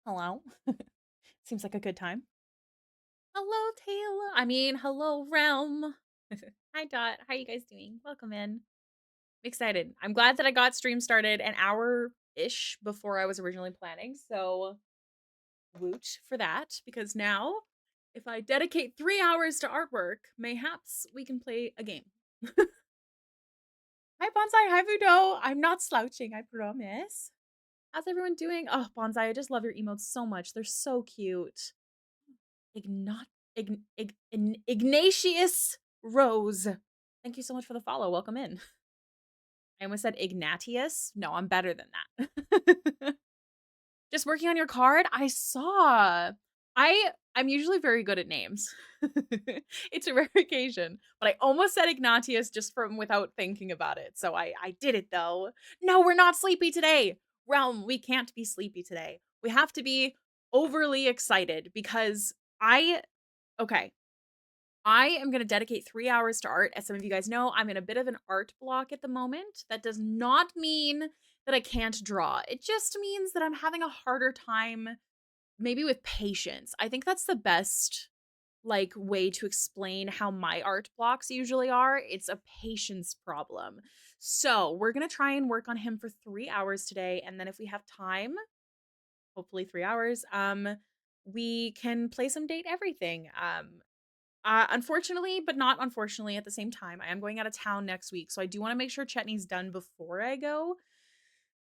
Hello. Seems like a good time. Hello, Taylor. Hello, Realm. Hi, Dot. How are you guys doing? Welcome in. I'm excited. I'm glad that I got stream started an hour-ish before I was originally planning. So, woot for that. Because now, if I dedicate 3 hours to artwork, mayhaps we can play a game. Hi, Bonsai. Hi, Vudo. I'm not slouching, I promise. How's everyone doing? Oh, Bonsai, I just love your emotes so much. They're so cute. Ignat Ignatius Rose. Thank you so much for the follow. Welcome in. I almost said Ignatius. No, I'm better than that. Just working on your card? I saw. I'm usually very good at names. It's a rare occasion, but I almost said Ignatius just from without thinking about it. So I did it though. No, we're not sleepy today. Realm, we can't be sleepy today. We have to be overly excited because I okay. I am going to dedicate 3 hours to art. As some of you guys know, I'm in a bit of an art block at the moment. That does not mean that I can't draw. It just means that I'm having a harder time, maybe with patience. I think that's the best way to explain how my art blocks usually are. It's a patience problem. So we're going to try and work on him for 3 hours today. And then if we have time, hopefully 3 hours, we can play some date everything. Unfortunately, but not unfortunately at the same time, I am going out of town next week, so I do want to make sure Chetney's done before I go.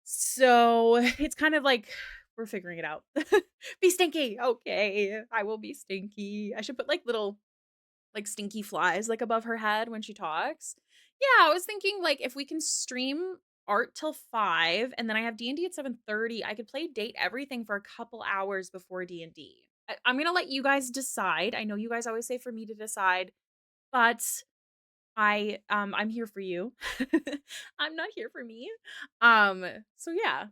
So it's kind of like we're figuring it out. Be stinky. Okay, I will be stinky. I should put little stinky flies above her head when she talks. Yeah, I was thinking if we can stream art till 5 and then I have D&D at 7:30, I could play date everything for a couple hours before D&D. I'm going to let you guys decide. I know you guys always say for me to decide, but I'm here for you. I'm not here for me. So yeah.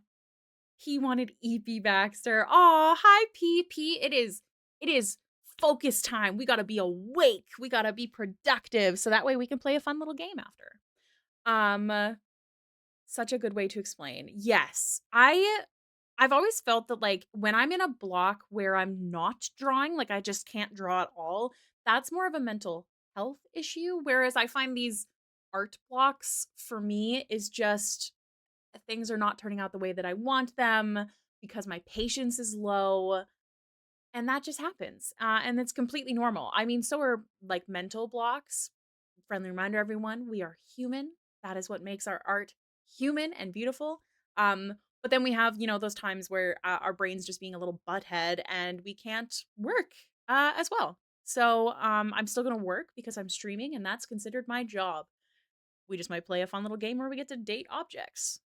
He wanted EP Baxter. Oh, hi PP. It is focus time. We got to be awake. We got to be productive so that way we can play a fun little game after. Such a good way to explain. Yes. I've always felt that when I'm in a block where I'm not drawing, I just can't draw at all, that's more of a mental health issue. Whereas I find these art blocks for me is just things are not turning out the way that I want them because my patience is low. And that just happens. And it's completely normal. So are mental blocks. Friendly reminder, everyone, we are human. That is what makes our art human and beautiful. But then we have, those times where our brain's just being a little butthead and we can't work as well. So I'm still going to work because I'm streaming and that's considered my job. We just might play a fun little game where we get to date objects.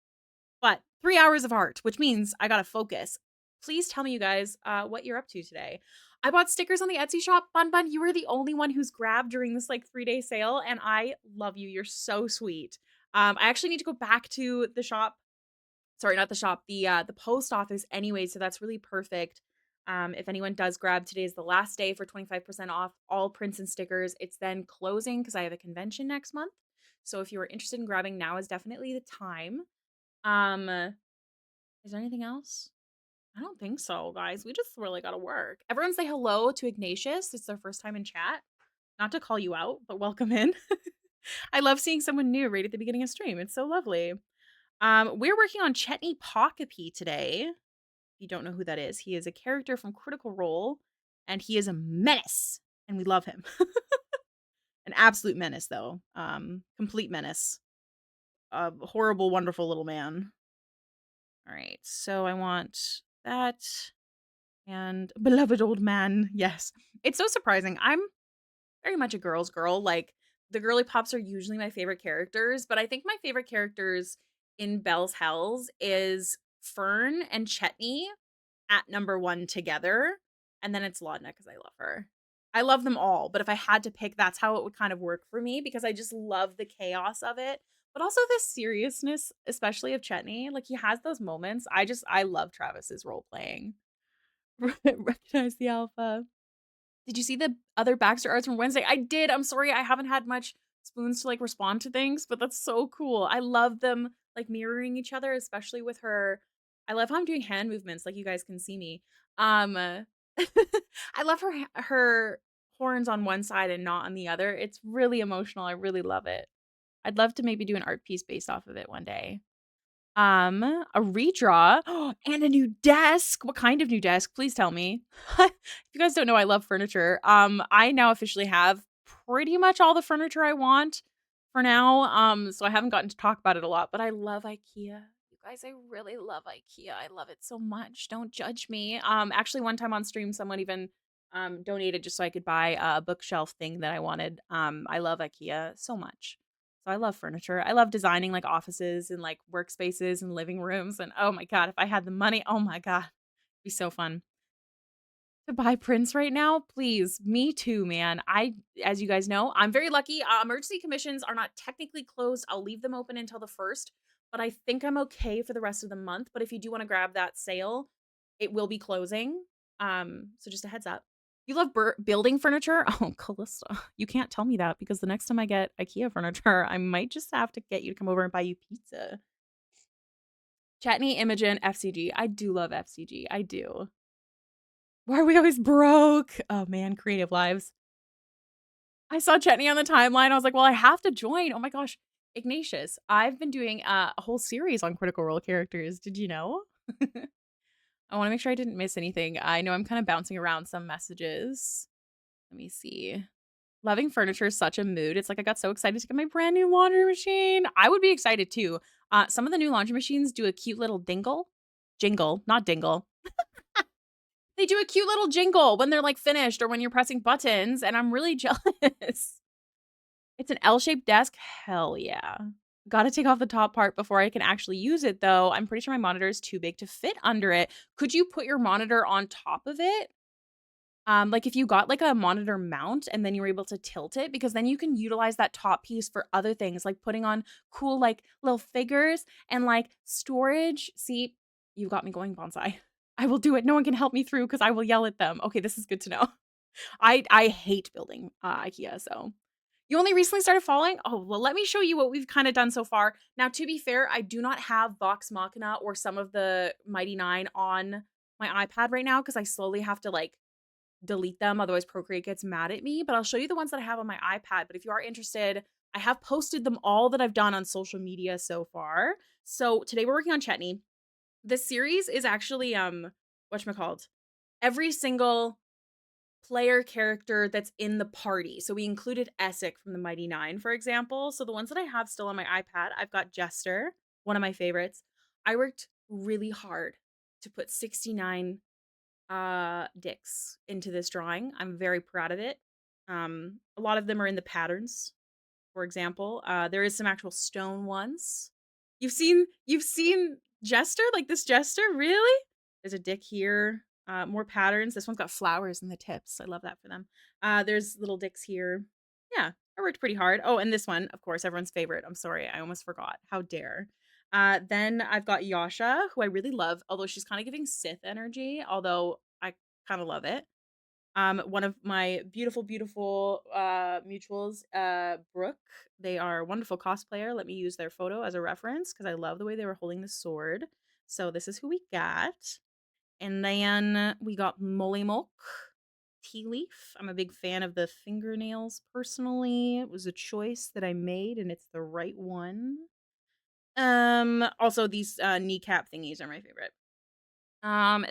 But 3 hours of art, which means I got to focus. Please tell me, you guys, what you're up to today. I bought stickers on the Etsy shop. Bun Bun, you were the only one who's grabbed during this 3-day sale, and I love you. You're so sweet. I actually need to go back to the shop. Sorry, not the shop, the post office anyway, so that's really perfect. If anyone does grab, today is the last day for 25% off all prints and stickers. It's then closing because I have a convention next month. So if you are interested in grabbing, now is definitely the time. Is there anything else? I don't think so, guys. We just really gotta work. Everyone say hello to Ignatius. It's their first time in chat. Not to call you out, but welcome in. I love seeing someone new right at the beginning of stream. It's so lovely. We're working on Chetney Pockapy today. If you don't know who that is, he is a character from Critical Role, and he is a menace, and we love him. An absolute menace, though. Complete menace. A horrible, wonderful little man. All right, so I want that and beloved old man. Yes, it's so surprising. I'm very much a girl's girl. The girly pops are usually my favorite characters, but I think my favorite characters in Bell's Hells is Fern and Chetney at number 1 together, and then it's Laudna because I love her. I love them all, but if I had to pick, that's how it would kind of work for me because I just love the chaos of it, but also the seriousness, especially of Chetney. He has those moments. I love Travis's role playing. Recognize the alpha. Did you see the other Baxter arts from Wednesday? I did. I'm sorry I haven't had much spoons to respond to things, but that's so cool. I love them mirroring each other, especially with her I love how I'm doing hand movements, like, you guys can see me. I love her horns on one side and not on the other. It's really emotional, I really love it. I'd love to maybe do an art piece based off of it one day. A redraw and a new desk. What kind of new desk? Please tell me. If you guys don't know, I love furniture. I now officially have pretty much all the furniture I want for now. So I haven't gotten to talk about it a lot, but I love IKEA. You guys, I really love IKEA. I love it so much. Don't judge me. Actually, one time on stream, someone even donated just so I could buy a bookshelf thing that I wanted. I love IKEA so much. So I love furniture. I love designing, like, offices and, like, workspaces and living rooms, and, oh my god, if I had the money, oh my god, it'd be so fun. To buy prints right now? Please, me too, man. As you guys know, I'm very lucky. Emergency commissions are not technically closed. I'll leave them open until the 1st, but I think I'm okay for the rest of the month, but if you do wanna grab that sale, it will be closing. So just a heads up. You love building furniture? Oh, Calista, you can't tell me that because the next time I get IKEA furniture, I might just have to get you to come over and buy you pizza. Chetney, Imogen, FCG. I do love FCG. I do. Why are we always broke? Oh man, creative lives. I saw Chetney on the timeline. I was like, well, I have to join. Oh my gosh. Ignatius, I've been doing a whole series on Critical Role characters. Did you know? I want to make sure I didn't miss anything. I know I'm kind of bouncing around some messages. Let me see. Loving furniture is such a mood. It's like I got so excited to get my brand new laundry machine. I would be excited too. Some of the new laundry machines do a cute little jingle, not dingle. They do a cute little jingle when they're, like, finished or when you're pressing buttons, and I'm really jealous. It's an L-shaped desk? Hell yeah. Gotta take off the top part before I can actually use it, though. I'm pretty sure my monitor is too big to fit under it. Could you put your monitor on top of it? Like, if you got, like, a monitor mount and then you were able to tilt it, because then you can utilize that top piece for other things, like putting on cool, like, little figures and, like, storage. See, you've got me going bonsai. I will do it. No one can help me through because I will yell at them. Okay, this is good to know. I hate building, IKEA, so you only recently started following? Oh, well, let me show you what we've kinda done so far. Now, to be fair, I do not have Vox Machina or some of the Mighty 9 on my iPad right now because I slowly have to, like, delete them, otherwise Procreate gets mad at me, but I'll show you the ones that I have on my iPad, but if you are interested, I have posted them all that I've done on social media so far. So, today we're working on Chetney. This series is actually, whatchamacalled, every single player character that's in the party. So we included Essek from the Mighty Nine, for example. So the ones that I have still on my iPad, I've got Jester, one of my favorites. I worked really hard to put 69 dicks into this drawing. I'm very proud of it. A lot of them are in the patterns, for example. There is some actual stone ones. You've seen Jester? Like this Jester? Really? There's a dick here. More patterns. This one's got flowers in the tips. I love that for them. There's little dicks here. Yeah, I worked pretty hard. Oh, and this one, of course, everyone's favorite. I'm sorry, I almost forgot. How dare. Then I've got Yasha, who I really love, although she's kind of giving Sith energy, although I kind of love it. One of my beautiful, beautiful mutuals, Brooke. They are a wonderful cosplayer. Let me use their photo as a reference because I love the way they were holding the sword. So this is who we got. And then we got Molly Molk, Tea Leaf. I'm a big fan of the fingernails personally. It was a choice that I made and it's the right one. Also these kneecap thingies are my favorite.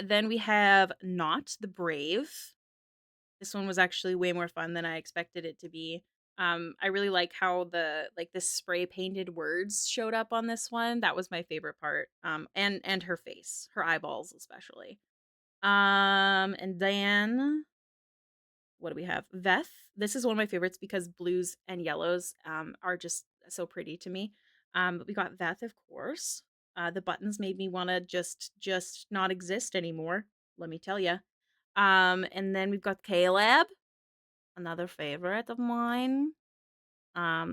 Then we have Not the Brave. This one was actually way more fun than I expected it to be. I really like how the spray painted words showed up on this one. That was my favorite part. And her face, her eyeballs especially. And then what do we have? Veth. This is one of my favorites because blues and yellows are just so pretty to me. But we got Veth, of course. The buttons made me want to just not exist anymore. Let me tell you. And then we've got Caleb, another favorite of mine.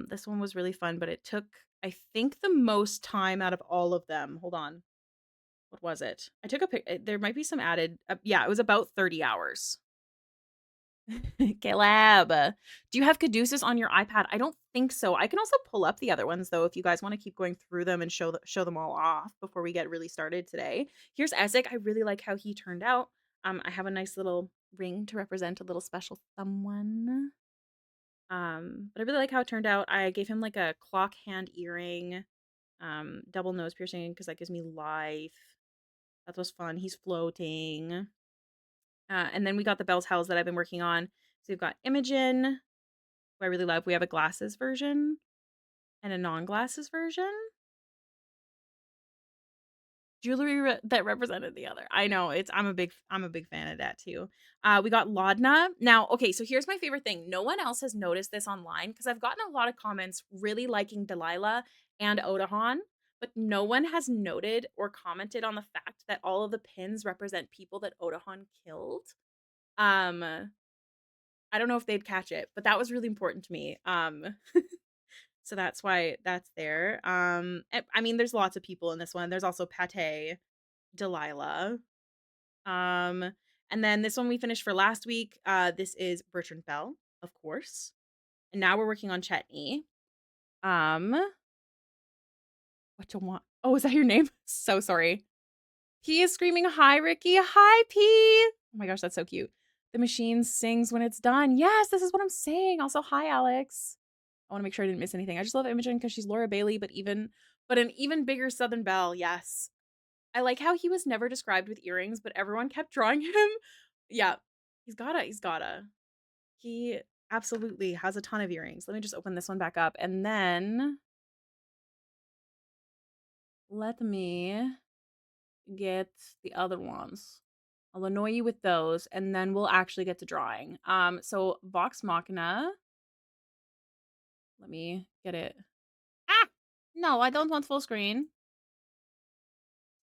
This one was really fun, but it took, I think, the most time out of all of them. Hold on. What was it? I took a pic. There might be some added. Yeah, it was about 30 hours. Caleb, do you have Caduceus on your iPad? I don't think so. I can also pull up the other ones though if you guys want to keep going through them and show them all off before we get really started today. Here's Essek. I really like how he turned out. I have a nice little ring to represent a little special someone. But I really like how it turned out. I gave him like a clock hand earring, double nose piercing because that gives me life. That was fun. He's floating. And then we got the Bell's Hells that I've been working on. So we've got Imogen, who I really love. We have a glasses version and a non-glasses version. Jewelry that represented the other. I know I'm a big fan of that too. We got Laudna. Now, okay, so here's my favorite thing. No one else has noticed this online because I've gotten a lot of comments really liking Delilah and Odahan, but no one has noted or commented on the fact that all of the pins represent people that Odahan killed. I don't know if they'd catch it, but that was really important to me. So that's why that's there. I mean, there's lots of people in this one. There's also Pate, Delilah. And then this one we finished for last week. This is Bertrand Bell, of course. And now we're working on Chetney. What you want? Oh, is that your name? So sorry. He is screaming, "Hi, Ricky. Hi, P." Oh my gosh, that's so cute. The machine sings when it's done. Yes, this is what I'm saying. Also, hi, Alex. I want to make sure I didn't miss anything. I just love Imogen because she's Laura Bailey, but an even bigger Southern Belle. Yes. I like how he was never described with earrings, but everyone kept drawing him. Yeah. He's gotta. He absolutely has a ton of earrings. Let me just open this one back up and then let me get the other ones. I'll annoy you with those, and then we'll actually get to drawing. So Vox Machina. Let me get it. Ah! No, I don't want full screen.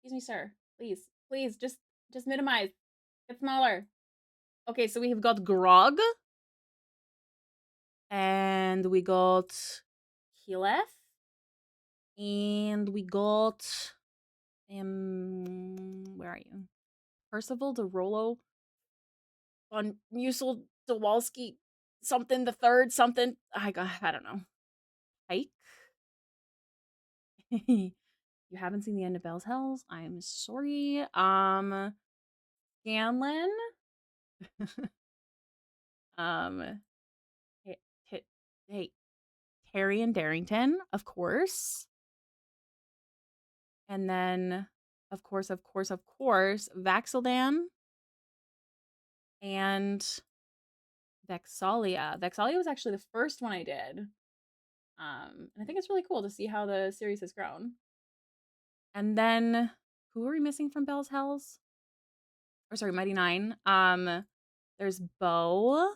Excuse me, sir. Please, just minimize. Get smaller. Okay, so we have got Grog. And we got Keyleth. And we got where are you? Percival DeRollo on Musel Dewalski something the third something. I don't know. Pike. You haven't seen the end of Bell's Hells. I'm sorry. Scanlan. um hey, Harry and Darrington, of course. And then of course, Vaxildan and Vexalia. Vexalia was actually the first one I did. And I think it's really cool to see how the series has grown. And then who are we missing from Bell's Hells? Or sorry, Mighty Nine. There's Bo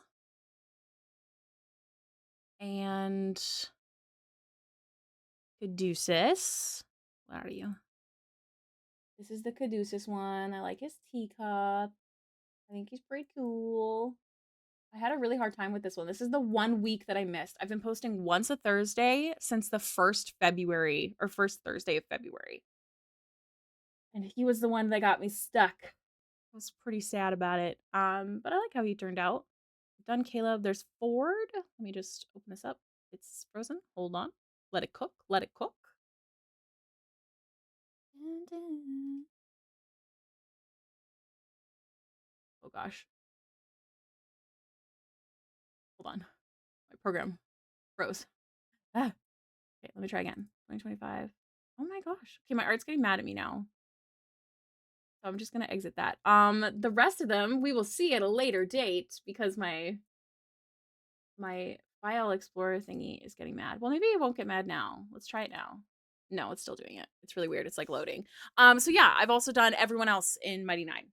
and Caduceus. What are you? This is the Caduceus one. I like his teacup. I think he's pretty cool. I had a really hard time with this one. This is the 1 week that I missed. I've been posting once a Thursday since the first Thursday of February. And he was the one that got me stuck. I was pretty sad about it. But I like how he turned out. Done, Caleb. There's Ford. Let me just open this up. It's frozen. Hold on. Let it cook. Let it cook. Oh gosh. Hold on. My program froze. Ah. Okay, let me try again. 2025. Oh my gosh. Okay, my art's getting mad at me now. So I'm just gonna exit that. The rest of them we will see at a later date because my file explorer thingy is getting mad. Well, maybe it won't get mad now. Let's try it now. No, it's still doing it. It's really weird. It's like loading. So yeah, I've also done everyone else in Mighty Nine.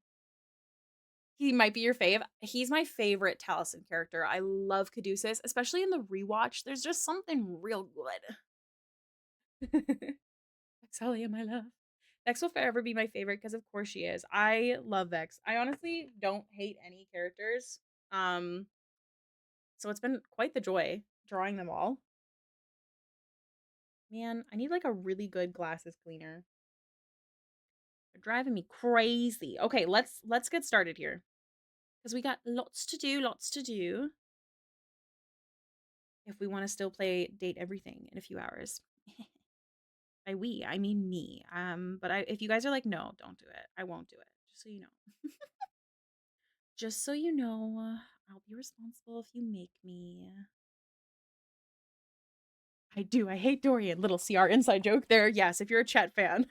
He might be your fave. He's my favorite Taliesin character. I love Caduceus, especially in the rewatch. There's just something real good. Exhalia, my love. Vex will forever be my favorite because of course she is. I love Vex. I honestly don't hate any characters. So it's been quite the joy drawing them all. Man, I need like a really good glasses cleaner. They're driving me crazy. Okay, let's get started here. Because we got lots to do, lots to do. If we want to still play Date Everything in a few hours. By we, I mean me. But if you guys are like, no, don't do it, I won't do it. Just so you know. Just so you know, I'll be responsible if you make me. I do. I hate Dorian. Little CR inside joke there. Yes, if you're a Chet fan,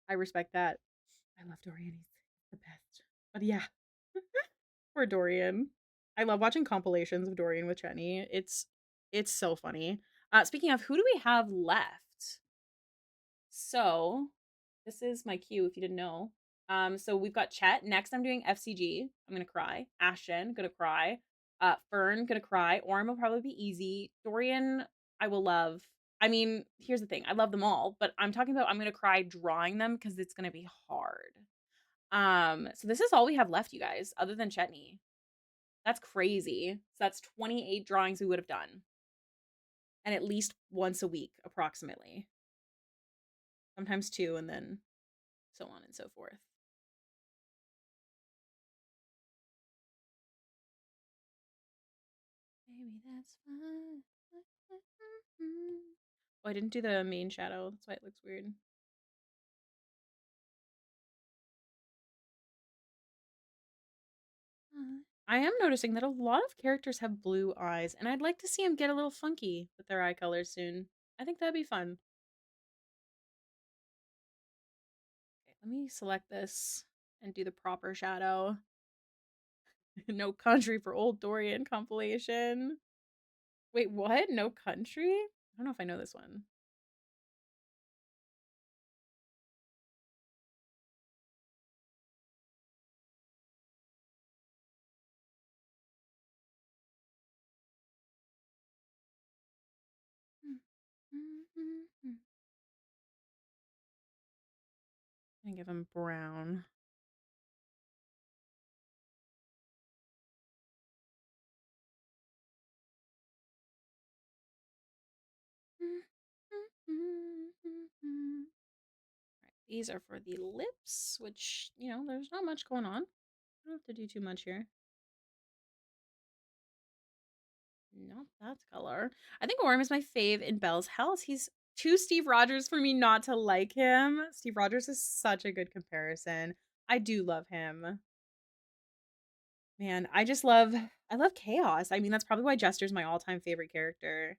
I respect that. I love Dorian. He's the best. But yeah, for Dorian, I love watching compilations of Dorian with Chetney. It's so funny. Speaking of, who do we have left? So, this is my cue if you didn't know. So we've got Chet. Next, I'm doing FCG. I'm gonna cry. Ashton, gonna cry. Fern, gonna cry. Orm will probably be easy. Dorian, I will love. I mean, here's the thing. I love them all, but I'm talking about I'm gonna cry drawing them because it's gonna be hard. So this is all we have left, you guys, other than Chetney. That's crazy. So that's 28 drawings we would have done. And at least once a week, approximately. Sometimes two, and then so on and so forth. Maybe that's fine. Oh, I didn't do the main shadow. That's why it looks weird. I am noticing that a lot of characters have blue eyes, and I'd like to see them get a little funky with their eye colors soon. I think that'd be fun. Okay, let me select this and do the proper shadow. No Country for Old Dorian compilation. Wait, what? No Country? I don't know if I know this one. I'm gonna give him brown. These are for the lips, which, you know, there's not much going on. I don't have to do too much here. Not that color. I think Orm is my fave in Belle's House. He's too Steve Rogers for me not to like him. Steve Rogers is such a good comparison. I do love him. Man, I love chaos. I mean, that's probably why Jester's my all-time favorite character.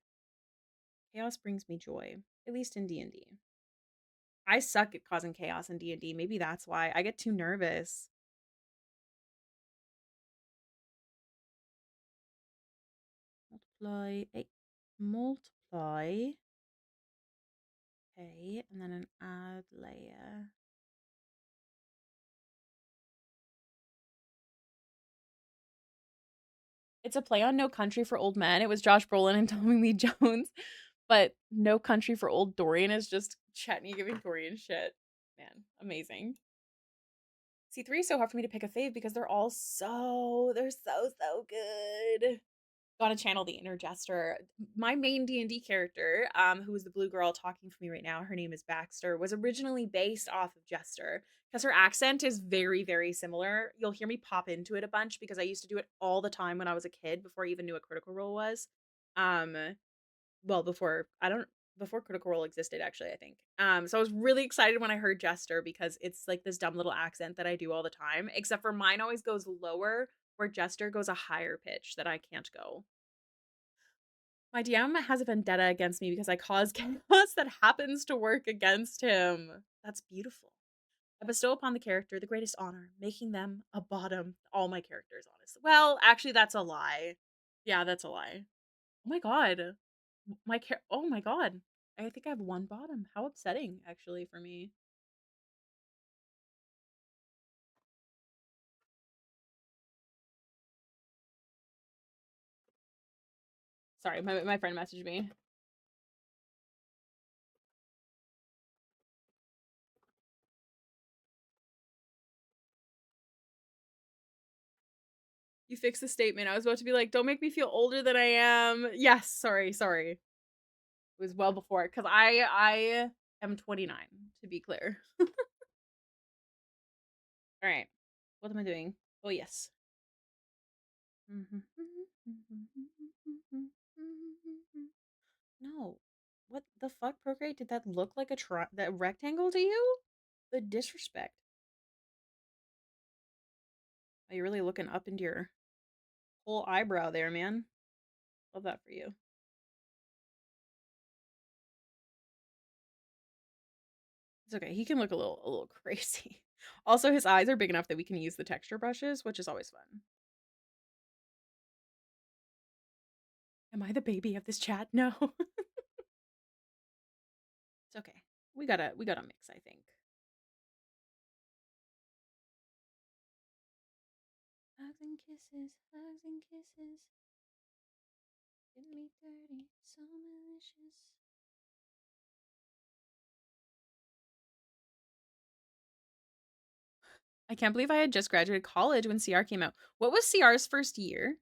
Chaos brings me joy, at least in D&D. I suck at causing chaos in D&D. Maybe that's why. I get too nervous. Multiply, multiply. Okay, and then an add layer. It's a play on No Country for Old Men. It was Josh Brolin and Tommy Lee Jones, but No Country for Old Dorian is just Chetney giving Dorian shit. Man, amazing. C3 is so hard for me to pick a fave because they're so good. Gotta channel the inner Jester. My main D&D character, who is the blue girl talking for me right now, her name is Baxter, was originally based off of Jester because her accent is very, very similar. You'll hear me pop into it a bunch because I used to do it all the time when I was a kid before I even knew what Critical Role was. Um, well, before Critical Role existed, actually, I think. So I was really excited when I heard Jester because it's like this dumb little accent that I do all the time, except for mine always goes lower, where Jester goes a higher pitch that I can't go. My DM has a vendetta against me because I cause chaos that happens to work against him. That's beautiful. I bestow upon the character the greatest honor, making them a bottom. All my characters, honestly. Well, actually, that's a lie. Yeah, that's a lie. Oh my god. Oh my god. I think I have one bottom. How upsetting, actually, for me. Sorry, my friend messaged me. You fixed the statement. I was about to be like, don't make me feel older than I am. Yes, sorry. It was well before because I am 29, to be clear. All right. What am I doing? Oh, yes. No. What the fuck, Procreate? Did that look like that rectangle to you? The disrespect. Oh, you're really looking up into your whole eyebrow there, man. Love that for you. It's okay. He can look a little crazy. Also, his eyes are big enough that we can use the texture brushes, which is always fun. Am I the baby of this chat? No. It's okay. We gotta mix, I think. Hugs and kisses, hugs and kisses. Get me dirty, so malicious. I can't believe I had just graduated college when CR came out. What was CR's first year?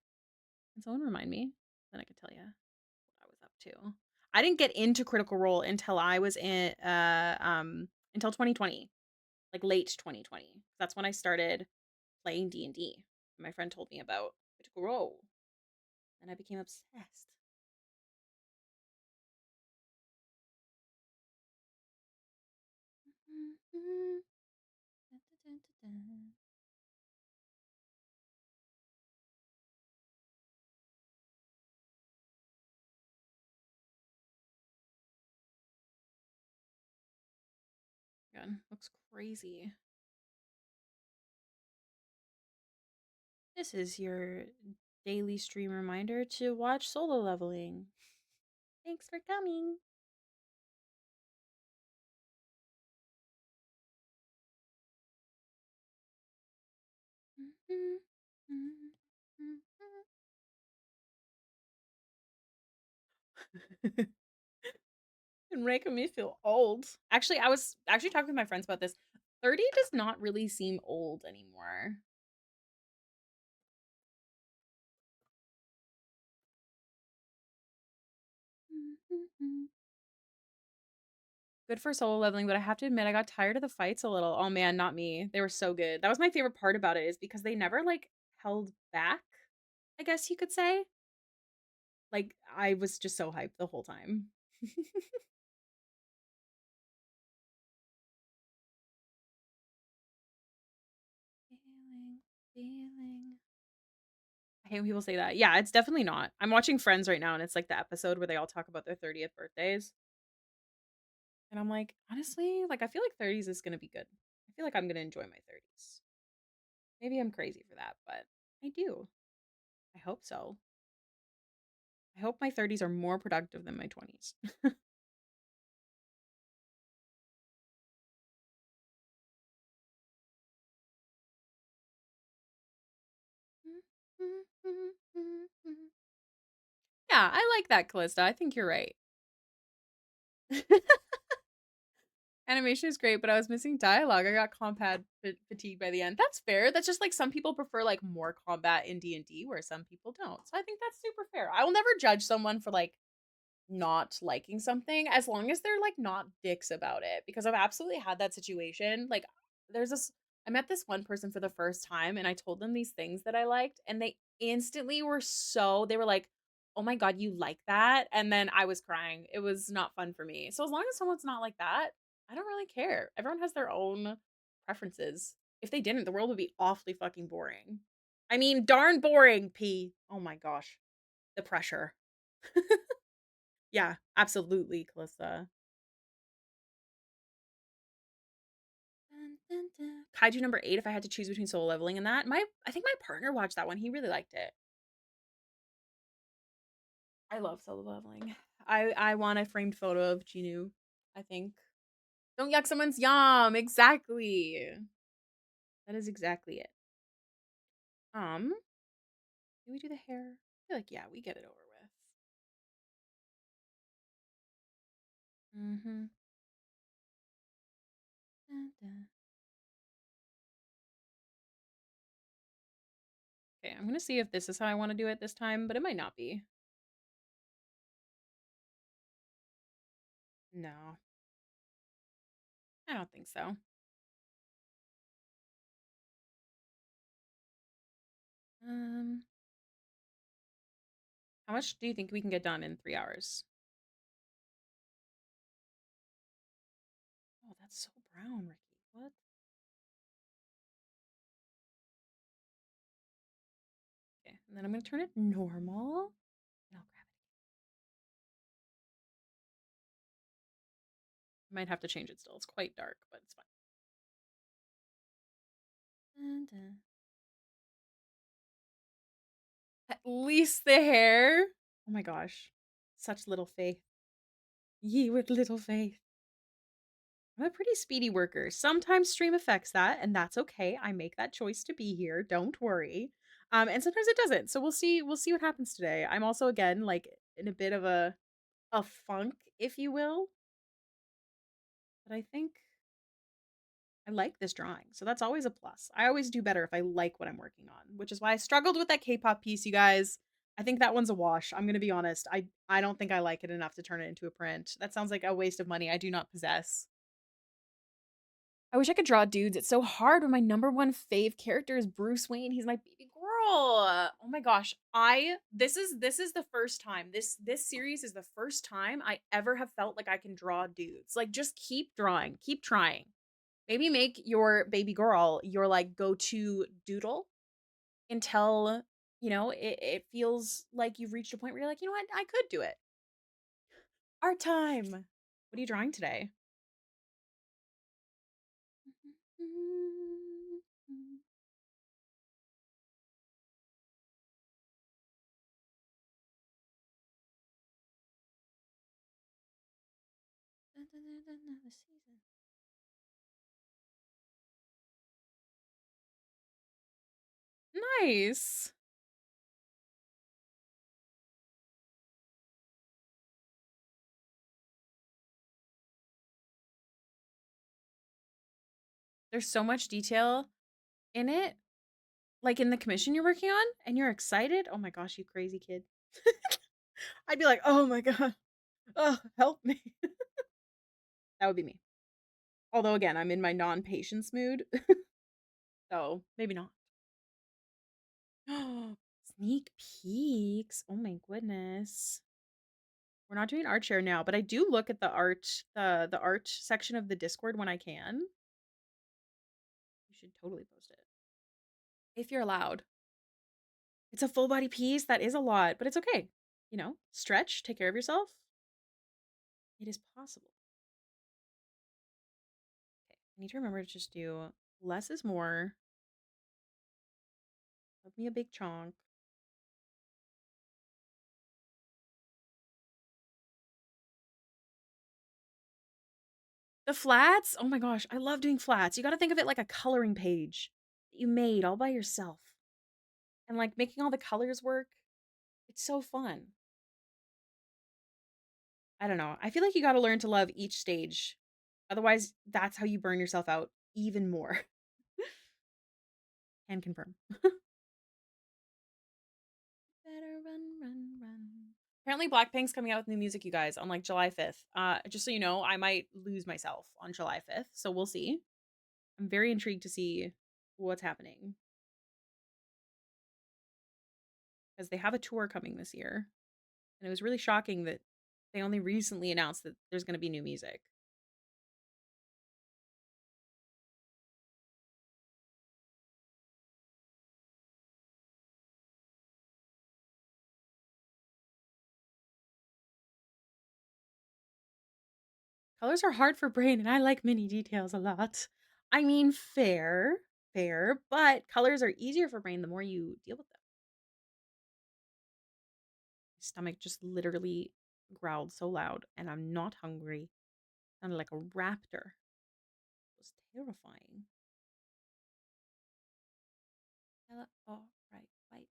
Can someone remind me? Then I could tell you what I was up to. I didn't get into Critical Role until I was in until 2020. Like late 2020. That's when I started playing D&D. My friend told me about Critical Role. And I became obsessed. God, looks crazy. This is your daily stream reminder to watch Solo Leveling. Thanks for coming. And making me feel old. Actually, I was actually talking with my friends about this. 30 does not really seem old anymore. Good for solo leveling, but I have to admit I got tired of the fights a little. Oh man, not me. They were so good. That was my favorite part about it, is because they never like held back, I guess you could say. Like I was just so hyped the whole time. Feeling, feeling. I hate when people say that. Yeah, it's definitely not. I'm watching Friends right now, and it's like the episode where they all talk about their 30th birthdays. And I'm like, honestly, like I feel like 30s is gonna be good. I feel like I'm gonna enjoy my 30s. Maybe I'm crazy for that, but I do. I hope so. I hope my 30s are more productive than my 20s. Yeah, I like that, Callista. I think you're right. Animation is great, but I was missing dialogue. I got combat fatigue by the end. That's fair. That's just like some people prefer like more combat in D&D where some people don't. So I think that's super fair. I will never judge someone for like not liking something as long as they're like not dicks about it, because I've absolutely had that situation. Like there's this I met this one person for the first time and I told them these things that I liked and they instantly were they were like, "Oh my god, you like that?" And then I was crying. It was not fun for me. So as long as someone's not like that, I don't really care. Everyone has their own preferences. If they didn't, the world would be awfully fucking boring. I mean, darn boring, P. Oh my gosh. The pressure. Yeah, absolutely, Calista. Dun, dun, dun. Kaiju number 8, if I had to choose between solo leveling and that. I think my partner watched that one. He really liked it. I love solo leveling. I want a framed photo of Chinu, I think. Don't yuck someone's yum. Exactly. That is exactly it. Do we do the hair? I feel like yeah, we get it over with. Mm-hmm. Dun, dun. Okay, I'm gonna see if this is how I want to do it this time, but it might not be. No, I don't think so. How much do you think we can get done in 3 hours? Oh, that's so brown, Ricky. What? Okay, and then I'm gonna turn it normal. And I'll grab it. I might have to change it still. It's quite dark, but it's fine. Dun, dun. At least the hair. Oh my gosh. Such little faith. Ye with little faith. I'm a pretty speedy worker. Sometimes stream affects that, and that's okay. I make that choice to be here. Don't worry. And sometimes it doesn't. So we'll see what happens today. I'm also again like in a bit of a funk, if you will. But I think I like this drawing. So that's always a plus. I always do better if I like what I'm working on, which is why I struggled with that K-pop piece, you guys. I think that one's a wash. I'm going to be honest. I don't think I like it enough to turn it into a print. That sounds like a waste of money I do not possess. I wish I could draw dudes. It's so hard when my number one fave character is Bruce Wayne. He's my baby girl. Oh my gosh. This is the first time. This series is the first time I ever have felt like I can draw dudes. Like just keep drawing. Keep trying. Maybe make your baby girl your like go-to doodle until, it feels like you've reached a point where you're like, you know what, I could do it. Art time. What are you drawing today? Nice. There's so much detail in it, like in the commission you're working on, and you're excited. Oh my gosh, you crazy kid. I'd be like, oh my god, oh, help me. That would be me. Although, again, I'm in my non patience mood. So maybe not. Sneak peeks. Oh my goodness. We're not doing art share now, but I do look at the art section of the Discord when I can. You should totally post it. If you're allowed. It's a full body piece. That is a lot, but it's okay. Stretch, take care of yourself. It is possible. Okay, I need to remember to just do less is more. Love me a big chunk. The flats? Oh my gosh, I love doing flats. You got to think of it like a coloring page that you made all by yourself. And like making all the colors work. It's so fun. I don't know. I feel like you got to learn to love each stage. Otherwise, that's how you burn yourself out even more. Can confirm. Better run, run, run. Apparently, Blackpink's coming out with new music, you guys, on like July 5th. Just so you know, I might lose myself on July 5th, so we'll see. I'm very intrigued to see what's happening because they have a tour coming this year, and it was really shocking that they only recently announced that there's going to be new music. Colors are hard for brain, and I like mini details a lot. I mean, fair, but colors are easier for brain the more you deal with them. My stomach just literally growled so loud, and I'm not hungry. Sounded like a raptor. It was terrifying. Hello. Oh, right, right.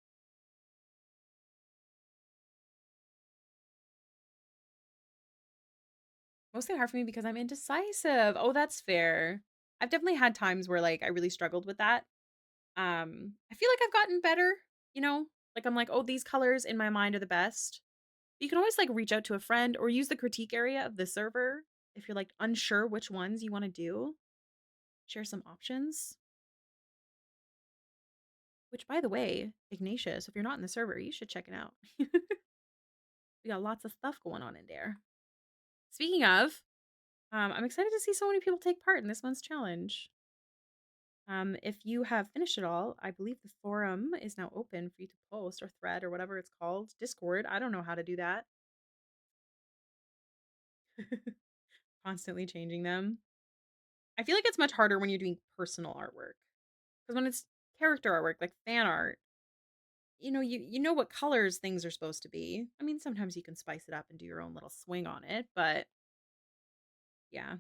Mostly hard for me because I'm indecisive. Oh, that's fair. I've definitely had times where like I really struggled with that. I feel like I've gotten better, you know? Like I'm like, "Oh, these colors in my mind are the best." You can always like reach out to a friend or use the critique area of the server if you're like unsure which ones you want to do. Share some options. Which by the way, Ignatius, if you're not in the server, you should check it out. We got lots of stuff going on in there. Speaking of, I'm excited to see so many people take part in this month's challenge. If you have finished it all, I believe the forum is now open for you to post or thread or whatever it's called. Discord. I don't know how to do that. Constantly changing them. I feel like it's much harder when you're doing personal artwork. Because when it's character artwork, like fan art, you know what colors things are supposed to be. I mean, sometimes you can spice it up and do your own little swing on it, but yeah.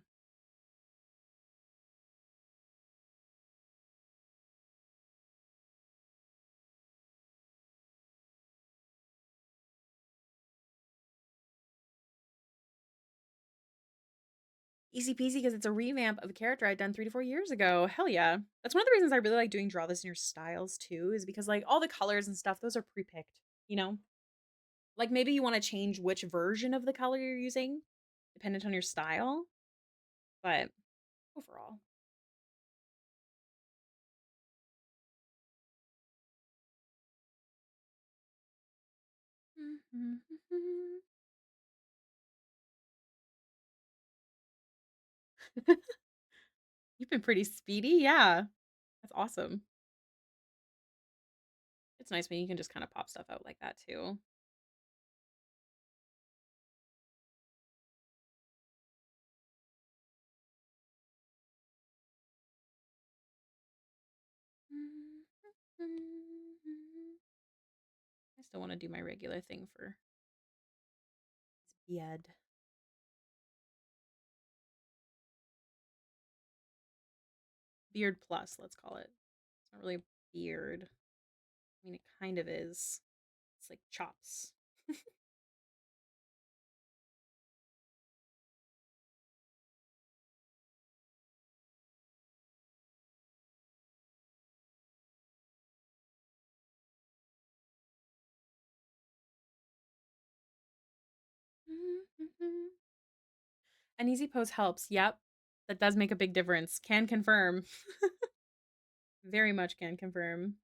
Easy peasy because it's a revamp of a character I'd done 3 to 4 years ago. Hell yeah. That's one of the reasons I really like doing draw this in your styles too, is because like all the colors and stuff, those are pre-picked, you know? Like maybe you want to change which version of the color you're using, dependent on your style, but overall. You've been pretty speedy, yeah. That's awesome. It's nice when you can just kind of pop stuff out like that too. I still want to do my regular thing for beard. Beard plus, let's call it. It's not really a beard. I mean, it kind of is. It's like chops. An easy pose helps. Yep. That does make a big difference. Can confirm. Very much can confirm.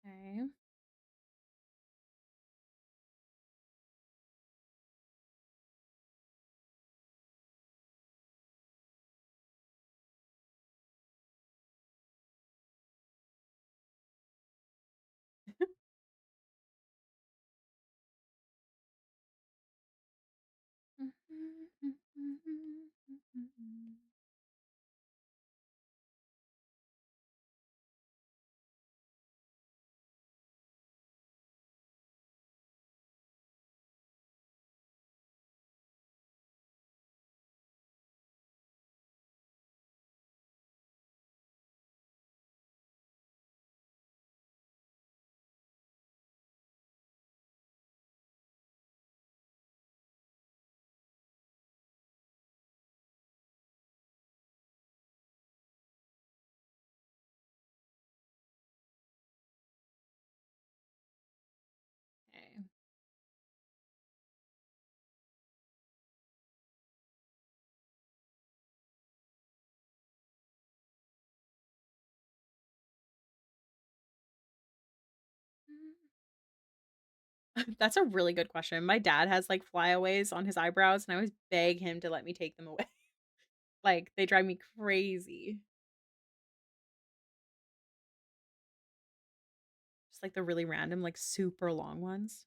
Okay. Okay. That's a really good question. My dad has like flyaways on his eyebrows, and I always beg him to let me take them away. Like they drive me crazy. Just like the really random, like super long ones.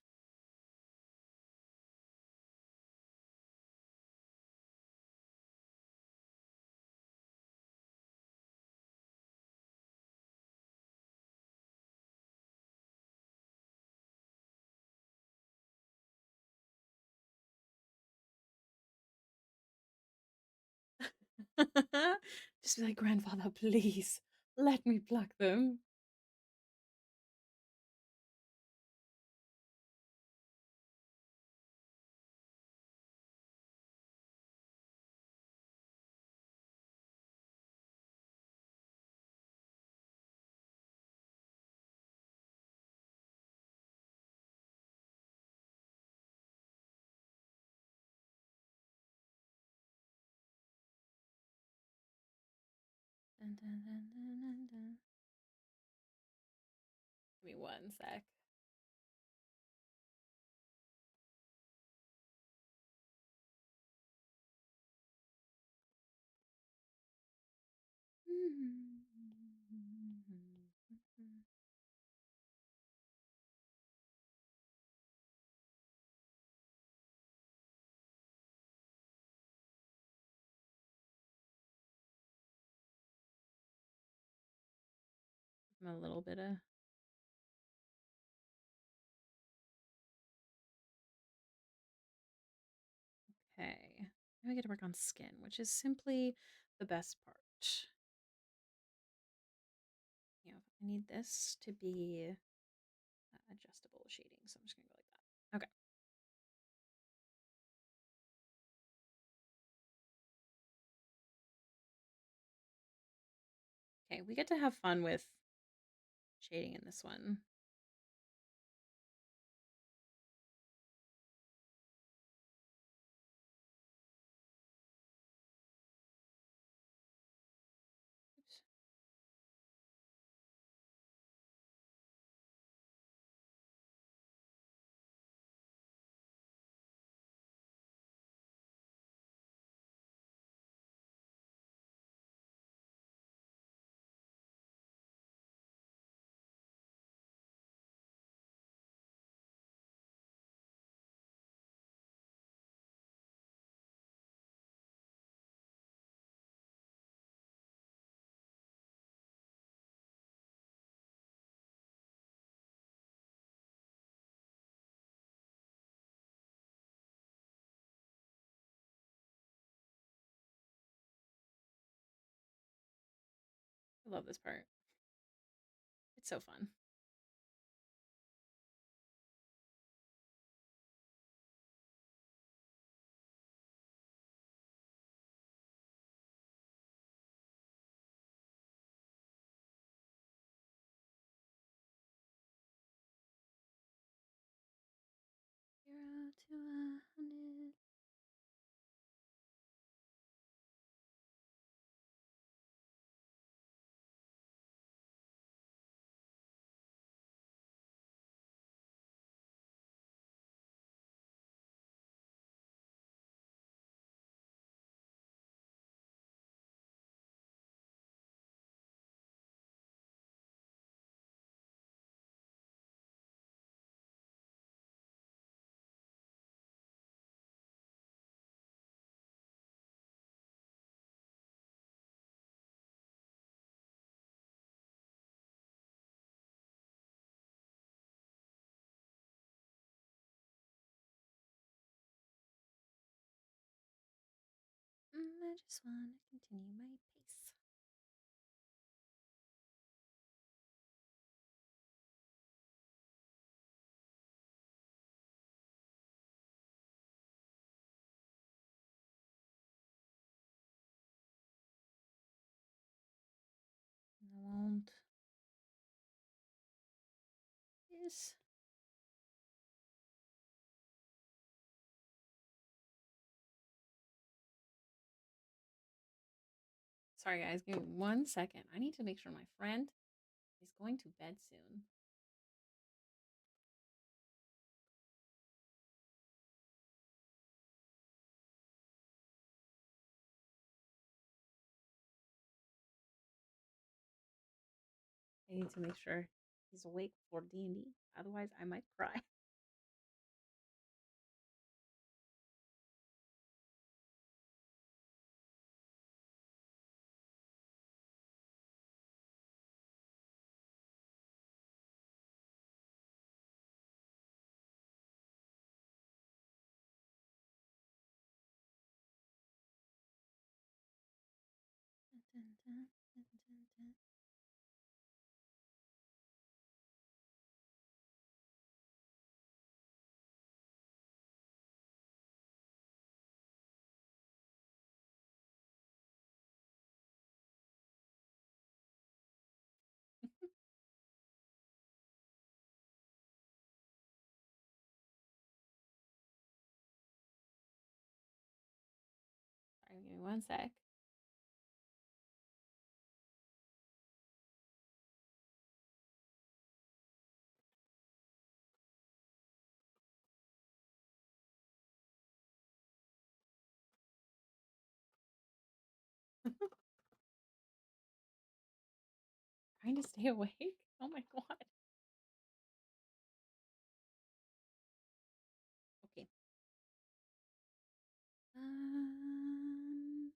Just be like, "Grandfather, please let me pluck them." Dun, dun, dun, dun, dun, dun. Give me one sec. A little bit of okay. Now I get to work on skin, which is simply the best part. You know, I need this to be adjustable shading, so I'm just gonna go like that. Okay. Okay, we get to have fun with shading in this one. Oops. I love this part. It's so fun. Zero to 100. I just want to continue my pace. I won't. Yes. Sorry, guys. Give me 1 second. I need to make sure my friend is going to bed soon. I need to make sure he's awake for D&D. Otherwise, I might cry. Sorry, give me one sec. Trying to stay awake? Oh my god. Okay. Um,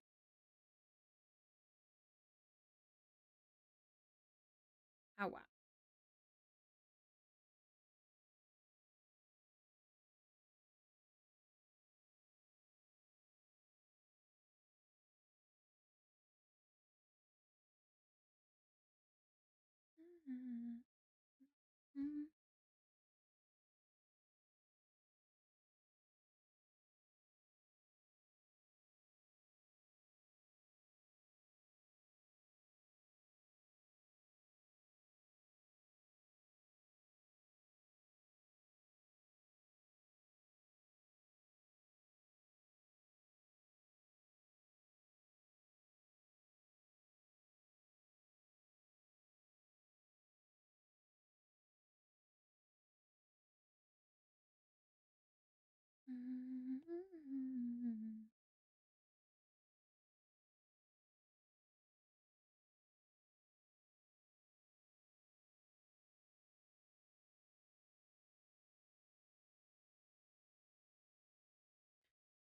oh wow.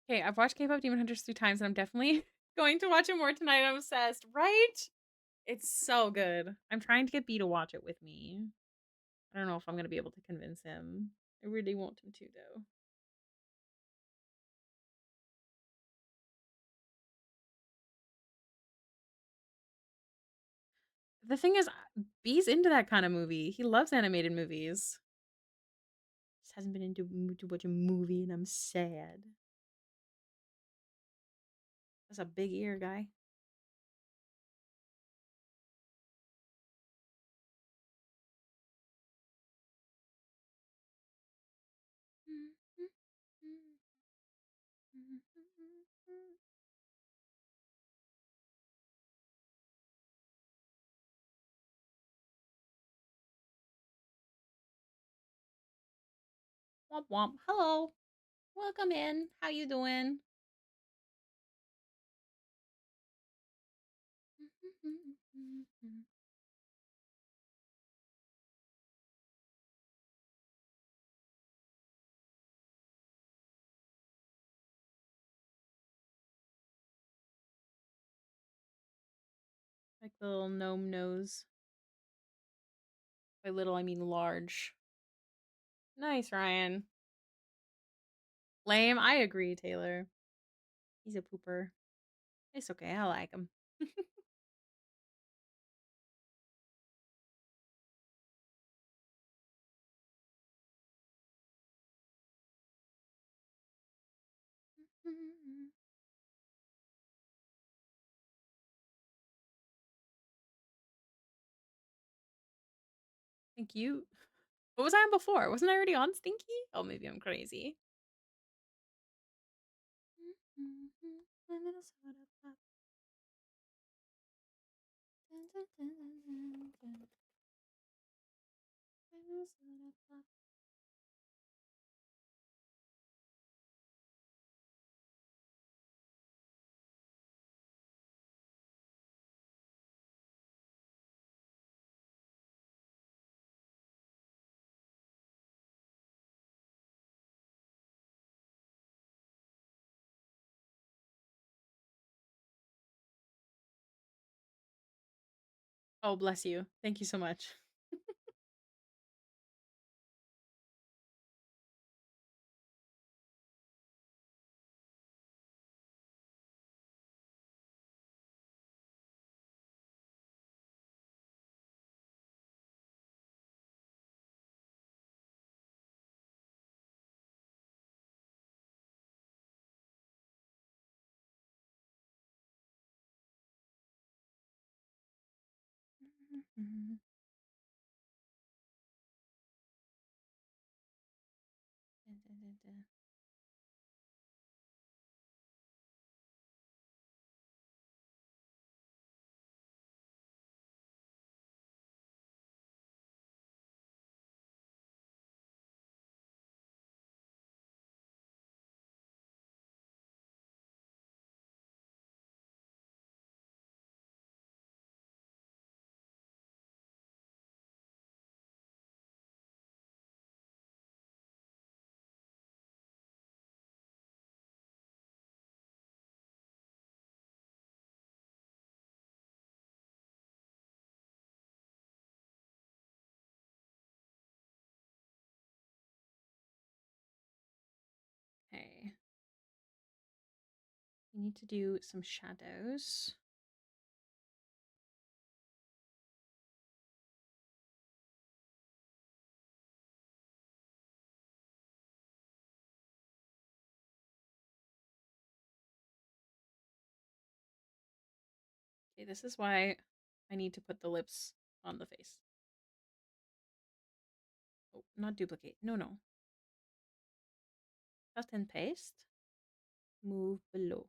Okay, I've watched K-pop Demon Hunters 3 times, and I'm definitely going to watch it more tonight. I'm obsessed, right? It's so good. I'm trying to get B to watch it with me. I don't know if I'm gonna be able to convince him. I really want him to, though. The thing is, B's into that kind of movie. He loves animated movies. Just hasn't been into to watch a movie, and I'm sad. That's a big ear, guy. Womp womp. Hello. Welcome in. How you doing? Like the little gnome nose. By little, I mean large. Nice, Ryan. Lame. I agree, Taylor. He's a pooper. It's okay. I like him. Thank you. What was I on before? Wasn't I already on Stinky? Oh, maybe I'm crazy. My little soda pop. My little soda pop. Oh, bless you. Thank you so much. Mhm. Dun, dun, dun, dun. Okay. We need to do some shadows. Okay, this is why I need to put the lips on the face. Oh, not duplicate. No, no. Cut and paste. Move below.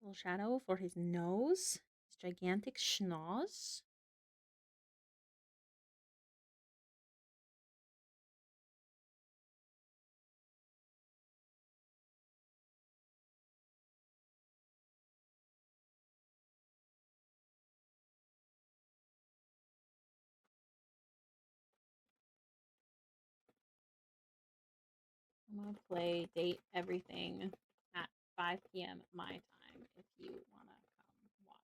Little shadow for his nose. His gigantic schnoz. I'm gonna play date everything at 5 p.m. my time if you wanna come watch.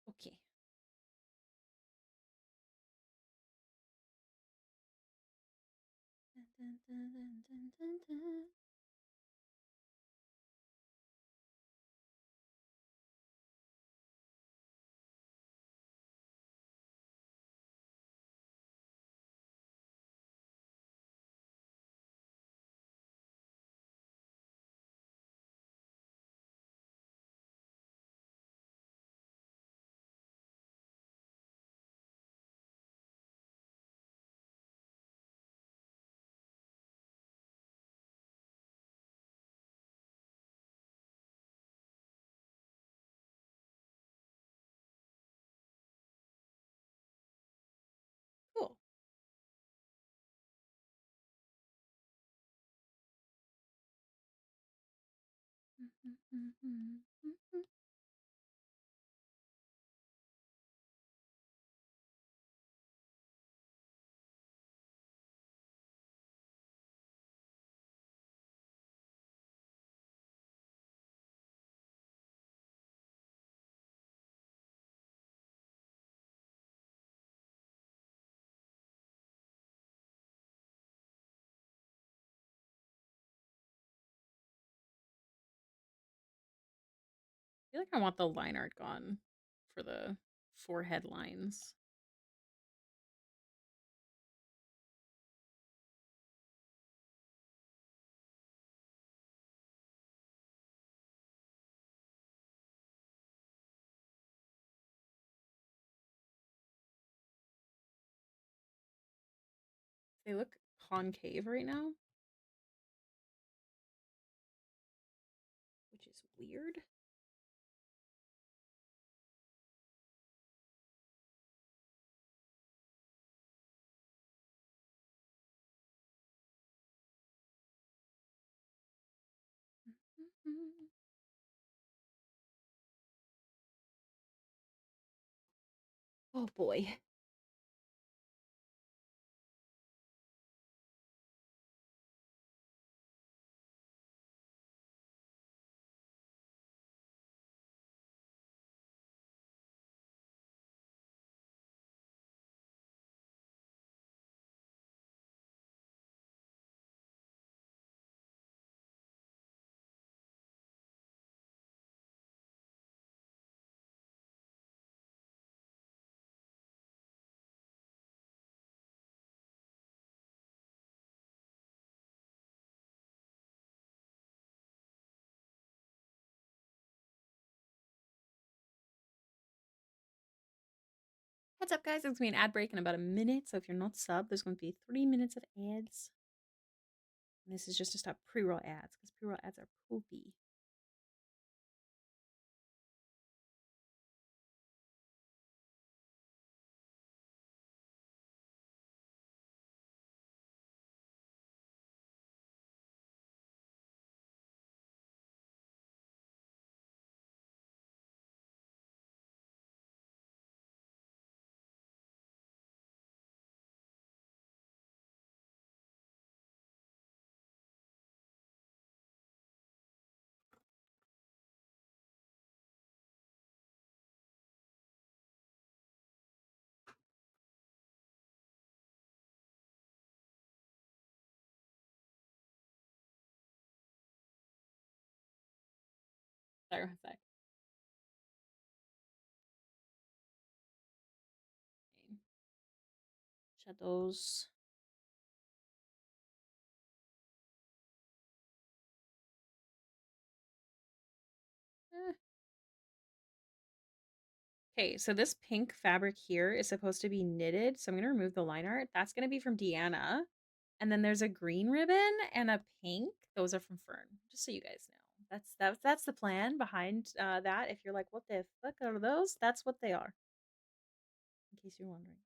Okay. Dun, dun, dun, dun, dun, dun, dun. Cool. I feel like I want the line art gone for the forehead lines. They look concave right now, which is weird. Oh boy. Heads up, guys. There's going to be an ad break in about a minute. So if you're not sub, there's going to be 3 minutes of ads. And this is just to stop pre-roll ads because pre-roll ads are poopy. Sorry, one sec. Okay. Shadows. Eh. Okay, so this pink fabric here is supposed to be knitted. So I'm going to remove the line art. That's going to be from Deanna. And then there's a green ribbon and a pink. Those are from Fern, just so you guys know. That's the plan behind that. If you're like, what the fuck are those? That's what they are, in case you're wondering.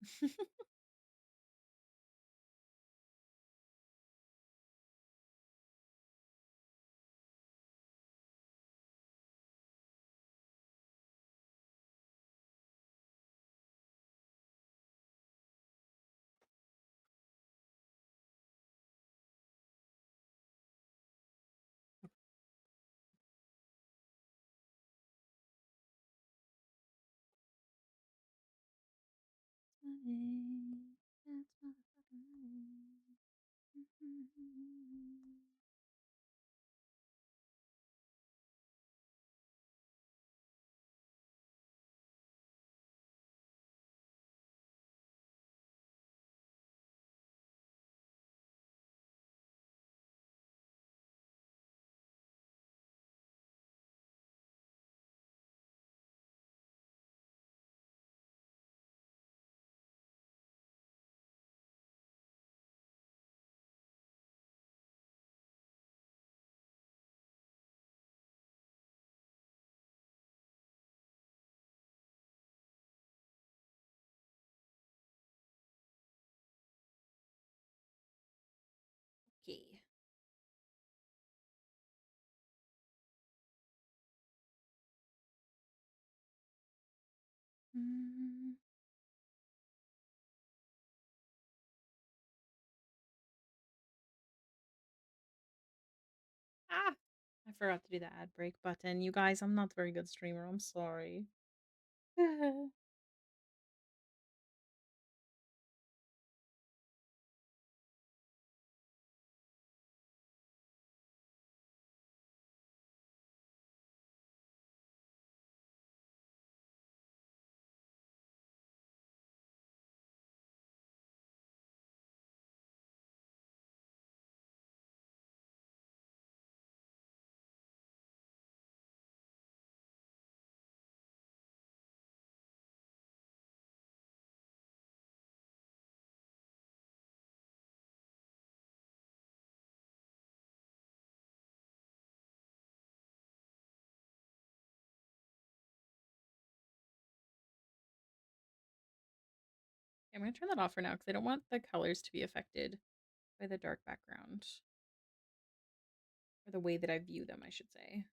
Okay. Ah, I forgot to do the ad break button. You guys, I'm not a very good streamer. I'm sorry. I'm gonna turn that off for now because I don't want the colors to be affected by the dark background. Or the way that I view them, I should say.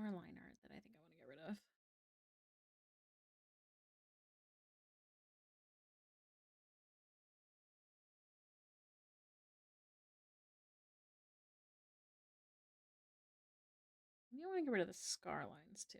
more liner that I think I want to get rid of. Maybe I want to get rid of the scar lines too.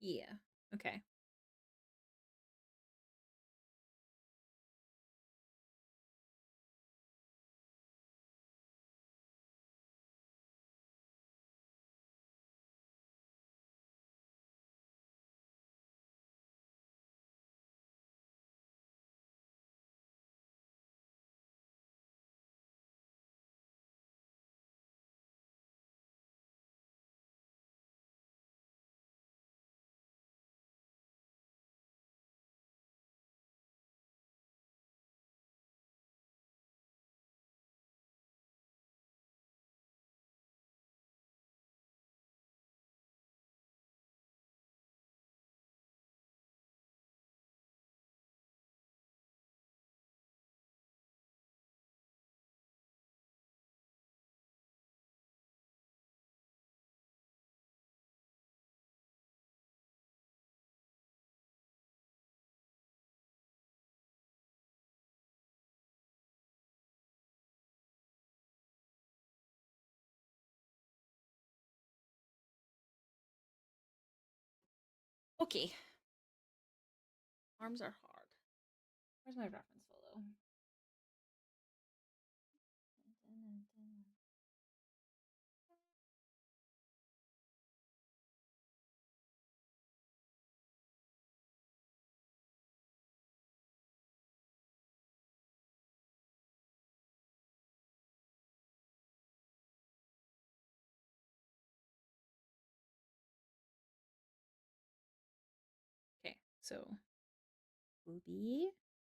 Yeah. Okay. Okay. Arms are hard. Where's my reference photo? Okay, so booby,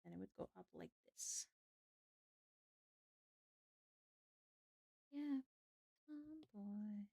and it would go up like this. Yeah, tomboy.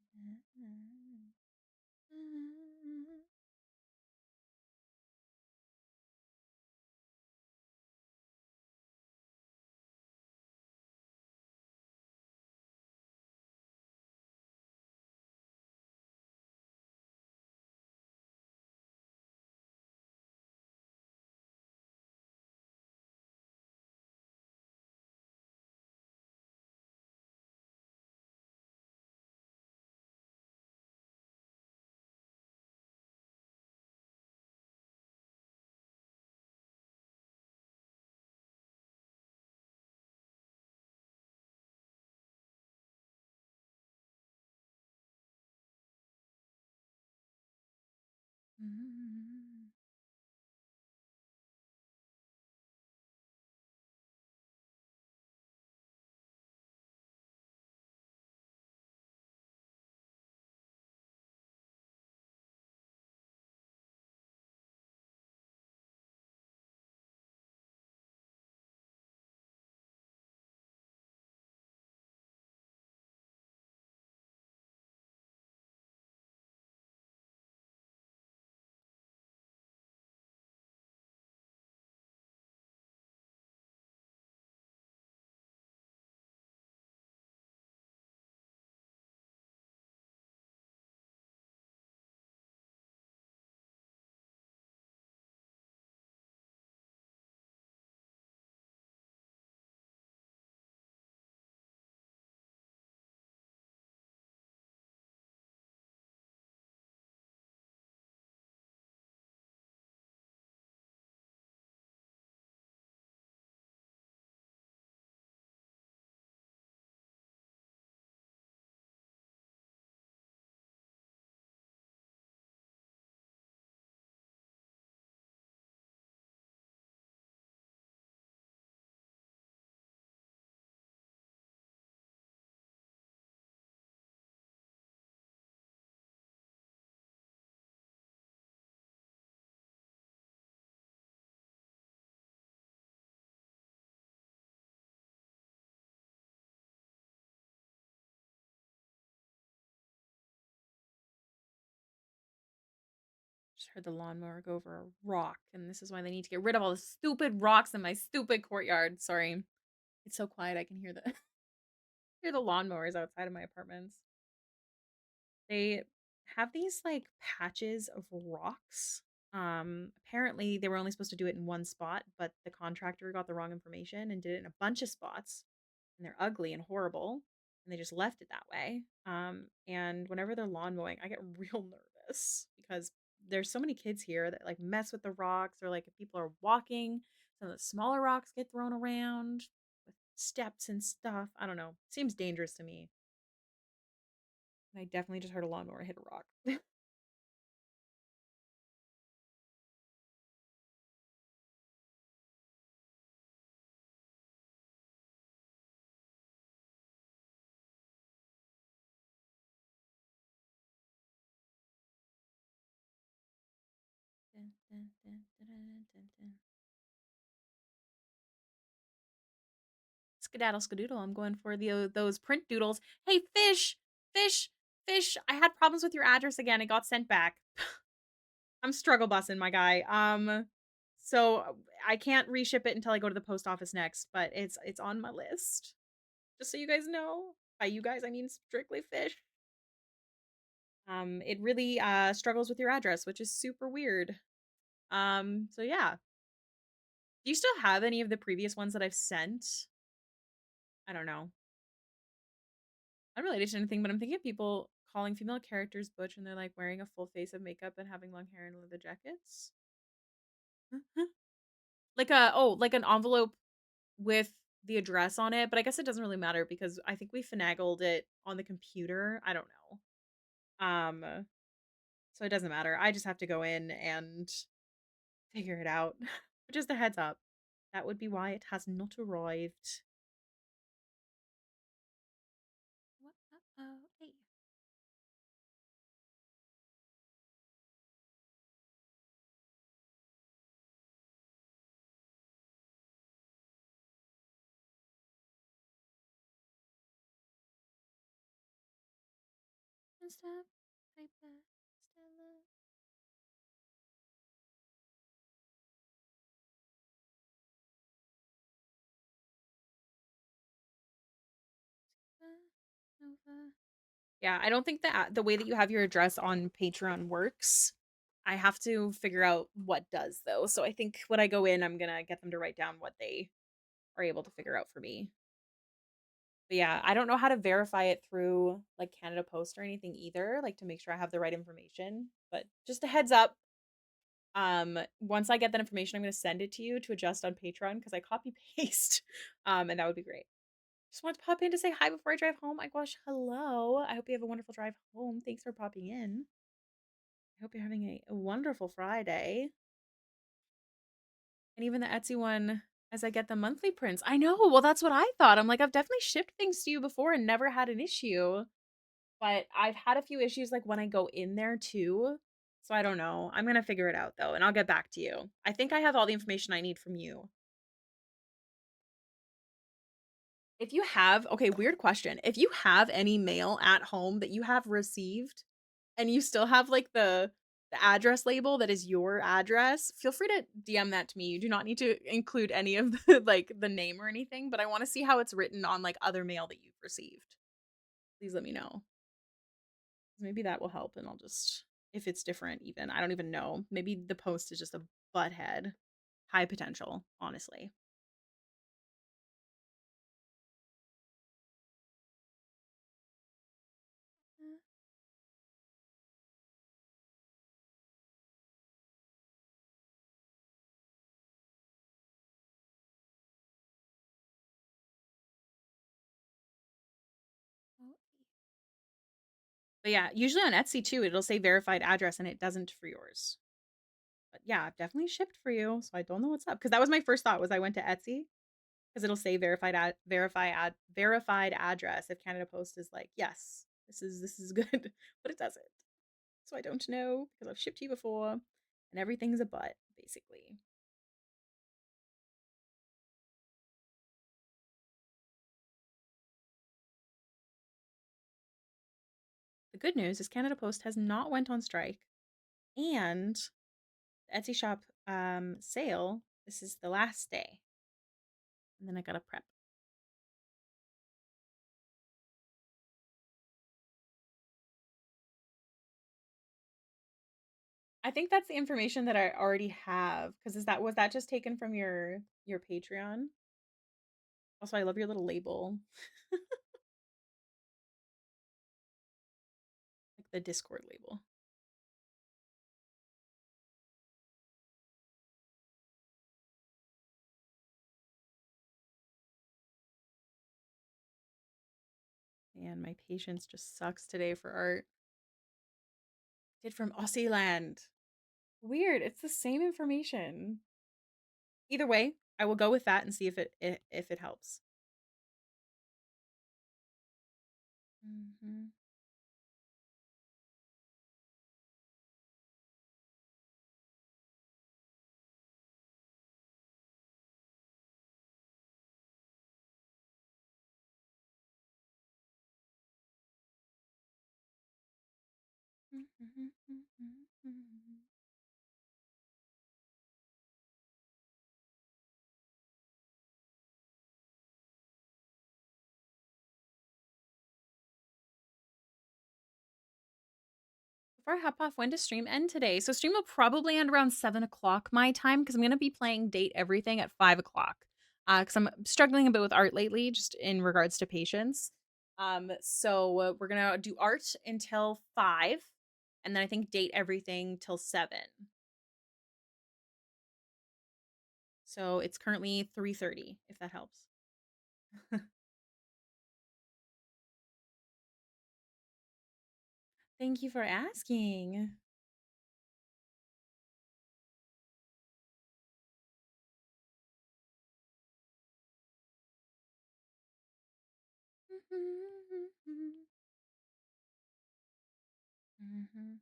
Just heard the lawnmower go over a rock, and this is why they need to get rid of all the stupid rocks in my stupid courtyard. Sorry. It's so quiet I can hear the hear the lawnmowers outside of my apartments. They have these like patches of rocks. Apparently they were only supposed to do it in one spot, but the contractor got the wrong information and did it in a bunch of spots, and they're ugly and horrible, and they just left it that way. And whenever they're lawn mowing, I get real nervous because there's so many kids here that like mess with the rocks, or like if people are walking, some of the smaller rocks get thrown around with steps and stuff. I don't know. Seems dangerous to me. And I definitely just heard a lawnmower hit a rock. Dun, dun, dun, dun, dun, dun, dun. Skedaddle skedoodle. I'm going for the those print doodles. Hey, fish, fish, fish. I had problems with your address again. It got sent back. I'm struggle bussing, my guy. So I can't reship it until I go to the post office next, but it's on my list. Just so you guys know. By you guys, I mean strictly fish. It really struggles with your address, which is super weird. So yeah. Do you still have any of the previous ones that I've sent? I don't know. Unrelated to anything, but I'm thinking of people calling female characters butch and they're like wearing a full face of makeup and having long hair and leather jackets. Like a like an envelope with the address on it, but I guess it doesn't really matter because I think we finagled it on the computer. I don't know. So it doesn't matter. I just have to go in and figure it out. But just a heads up. That would be why it has not arrived. What? Oh, hey. Stop. Hyper. Stella. Nova. Yeah, I don't think that the way that you have your address on Patreon works. I have to figure out what does though. So I think when I go in, I'm gonna get them to write down what they are able to figure out for me. But yeah, I don't know how to verify it through like Canada Post or anything either, like to make sure I have the right information. But just a heads up. Once I get that information, I'm gonna send it to you to adjust on Patreon because I copy paste. And that would be great. Just wanted to pop in to say hi before I drive home. My gosh, hello. I hope you have a wonderful drive home. Thanks for popping in. I hope you're having a wonderful Friday. And even the Etsy one, as I get the monthly prints. I know. Well, that's what I thought. I'm like, I've definitely shipped things to you before and never had an issue. But I've had a few issues like when I go in there too. So I don't know. I'm going to figure it out though, and I'll get back to you. I think I have all the information I need from you. If you have, okay, weird question. If you have any mail at home that you have received and you still have like the address label that is your address, feel free to DM that to me. You do not need to include any of the like the name or anything, but I want to see how it's written on like other mail that you've received. Please let me know. Maybe that will help and I'll just if it's different even. I don't even know. Maybe the post is just a butthead. High potential, honestly. But yeah, usually on Etsy too, it'll say verified address and it doesn't for yours. But yeah, I've definitely shipped for you, so I don't know what's up. Because that was my first thought was I went to Etsy because it'll say verified address if Canada Post is like, yes, this is good, but it doesn't. So I don't know because I've shipped to you before and everything's a butt, basically. The good news is Canada Post has not went on strike. And the Etsy shop sale, this is the last day. And then I gotta prep. I think that's the information that I already have. Because was that just taken from your Patreon? Also, I love your little label. Like the Discord label. And my patience just sucks today for art. Did from Aussie Land. Weird. It's the same information. Either way, I will go with that and see if it helps. Mm-hmm. Before I hop off, when does stream end today? So stream will probably end around 7 o'clock my time because I'm gonna be playing Date Everything at 5 o'clock. Because I'm struggling a bit with art lately, just in regards to patience. So we're gonna do art until 5, and then I think Date Everything till 7. So it's currently 3:30, if that helps. Thank you for asking. Mhm.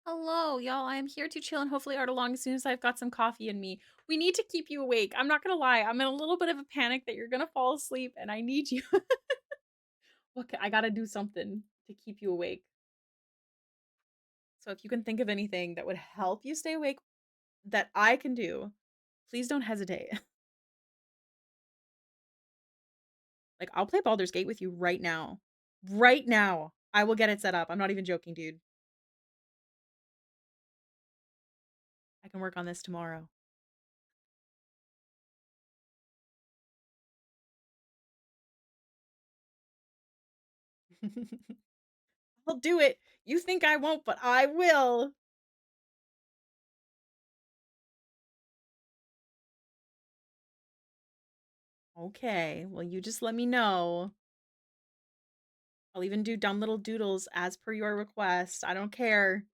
Hello, y'all. I am here to chill and hopefully art along as soon as I've got some coffee in me. We need to keep you awake. I'm not gonna lie. I'm in a little bit of a panic that you're gonna fall asleep, and I need you. Okay, I gotta do something to keep you awake. So if you can think of anything that would help you stay awake that I can do, please don't hesitate. Like I'll play Baldur's Gate with you right now. Right now. I will get it set up. I'm not even joking, dude. I can work on this tomorrow. I'll do it. You think I won't, but I will. Okay. Well, you just let me know. I'll even do dumb little doodles as per your request. I don't care.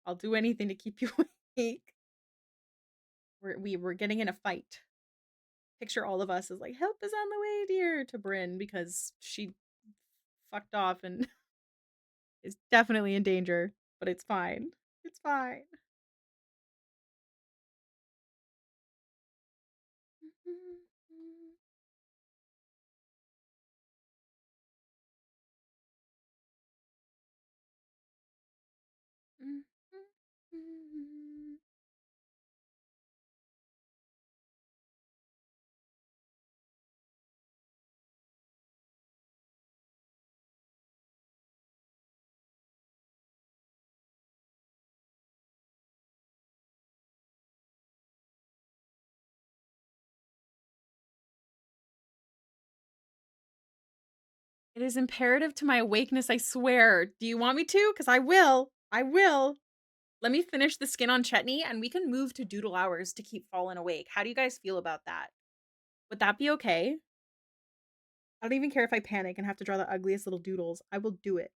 I'll do anything to keep you awake. We're getting in a fight. Picture all of us as like, help is on the way, dear, to Bryn because she fucked off and is definitely in danger, but it's fine. It's fine. It is imperative to my awakeness, I swear. Do you want me to? Because I will. I will. Let me finish the skin on Chetney and we can move to doodle hours to keep Fallen awake. How do you guys feel about that? Would that be okay? I don't even care if I panic and have to draw the ugliest little doodles. I will do it.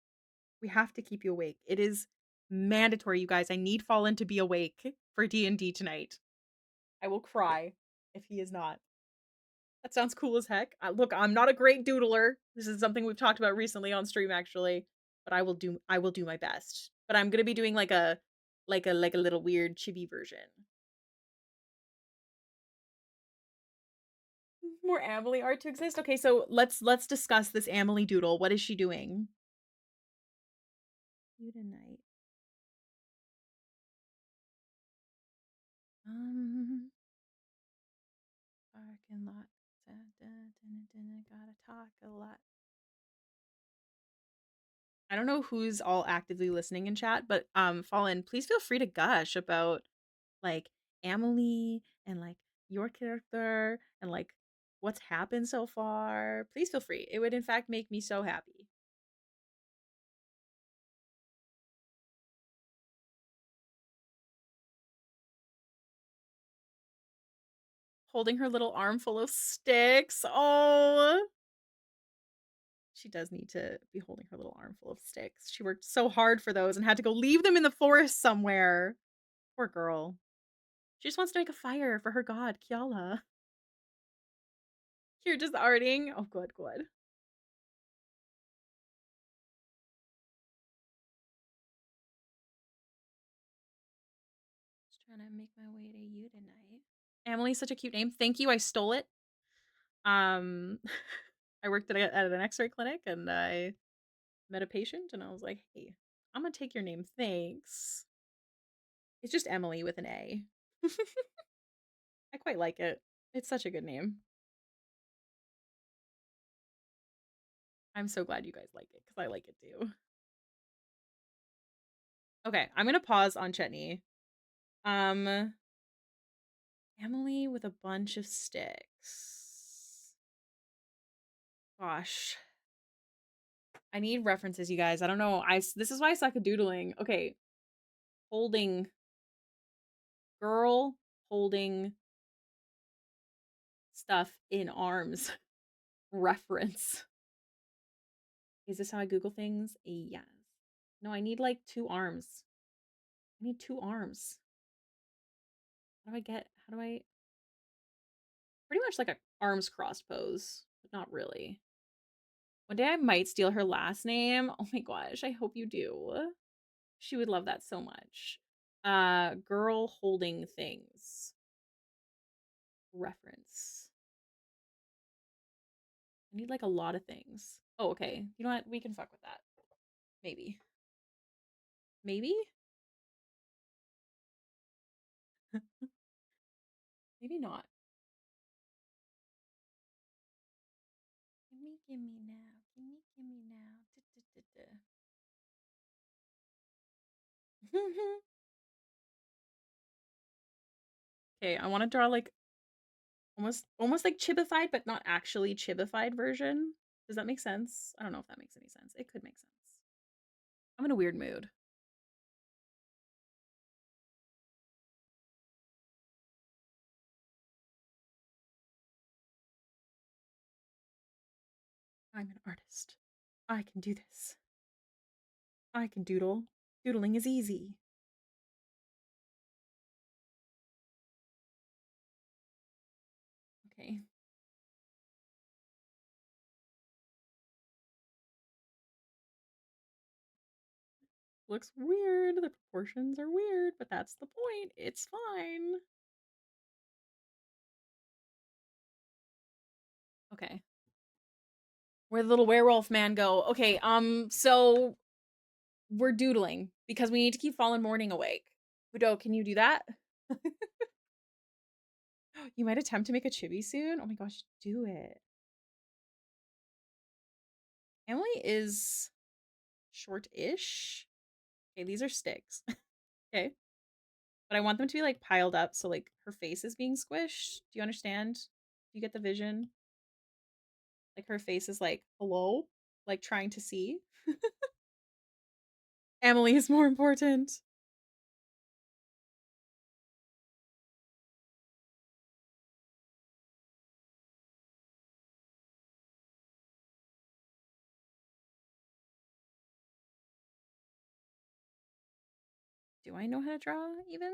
We have to keep you awake. It is mandatory, you guys. I need Fallen to be awake for D&D tonight. I will cry if he is not. That sounds cool as heck. Look, I'm not a great doodler. This is something we've talked about recently on stream actually, but I will do my best. But I'm going to be doing like a little weird chibi version. More Amelie art to exist. Okay, so let's discuss this Amelie doodle. What is she doing? You tonight. Parking lot. Gotta talk a lot. I don't know who's all actively listening in chat, but Fallen, please feel free to gush about like Amelie and like your character and like what's happened so far. Please feel free. It would in fact make me so happy. Holding her little armful of sticks. Oh, she does need to be holding her little armful of sticks. She worked so hard for those and had to go leave them in the forest somewhere. Poor girl. She just wants to make a fire for her god, Kiala. You're just arting. Oh, good, good. Just trying to make my way to you tonight. Emily's such a cute name. Thank you. I stole it. I worked at an X-ray clinic and I met a patient and I was like, "Hey, I'm gonna take your name. Thanks." It's just Emily with an A. I quite like it. It's such a good name. I'm so glad you guys like it because I like it too. Okay, I'm gonna pause on Chetney. Emily with a bunch of sticks. Gosh. I need references, you guys. I don't know. This is why I suck at doodling. Okay. Holding girl holding stuff in arms. Reference. Is this how I Google things? Yes. No, I need like 2 arms. I need 2 arms. How do I pretty much like a arms crossed pose, but not really. One day I might steal her last name. Oh my gosh, I hope you do. She would love that so much. Girl holding things. Reference. I need like a lot of things. Oh, okay. You know what? We can fuck with that. Maybe. Maybe? Maybe not. Gimme now. Gimme now. Okay, I want to draw like almost like chibified, but not actually chibified version. Does that make sense? I don't know if that makes any sense. It could make sense. I'm in a weird mood. I'm an artist. I can do this. I can doodle. Doodling is easy. Okay. Looks weird. The proportions are weird, but that's the point. It's fine. Okay. Where the little werewolf man go? Okay, so we're doodling because we need to keep Fallen Morning awake. Budo, can you do that? You might attempt to make a chibi soon. Oh my gosh, do it. Emily is short-ish. Okay, these are sticks. Okay. But I want them to be like piled up so like her face is being squished. Do you understand? Do you get the vision? Like her face is like, hello? Like trying to see. Emily is more important. Do I know how to draw even?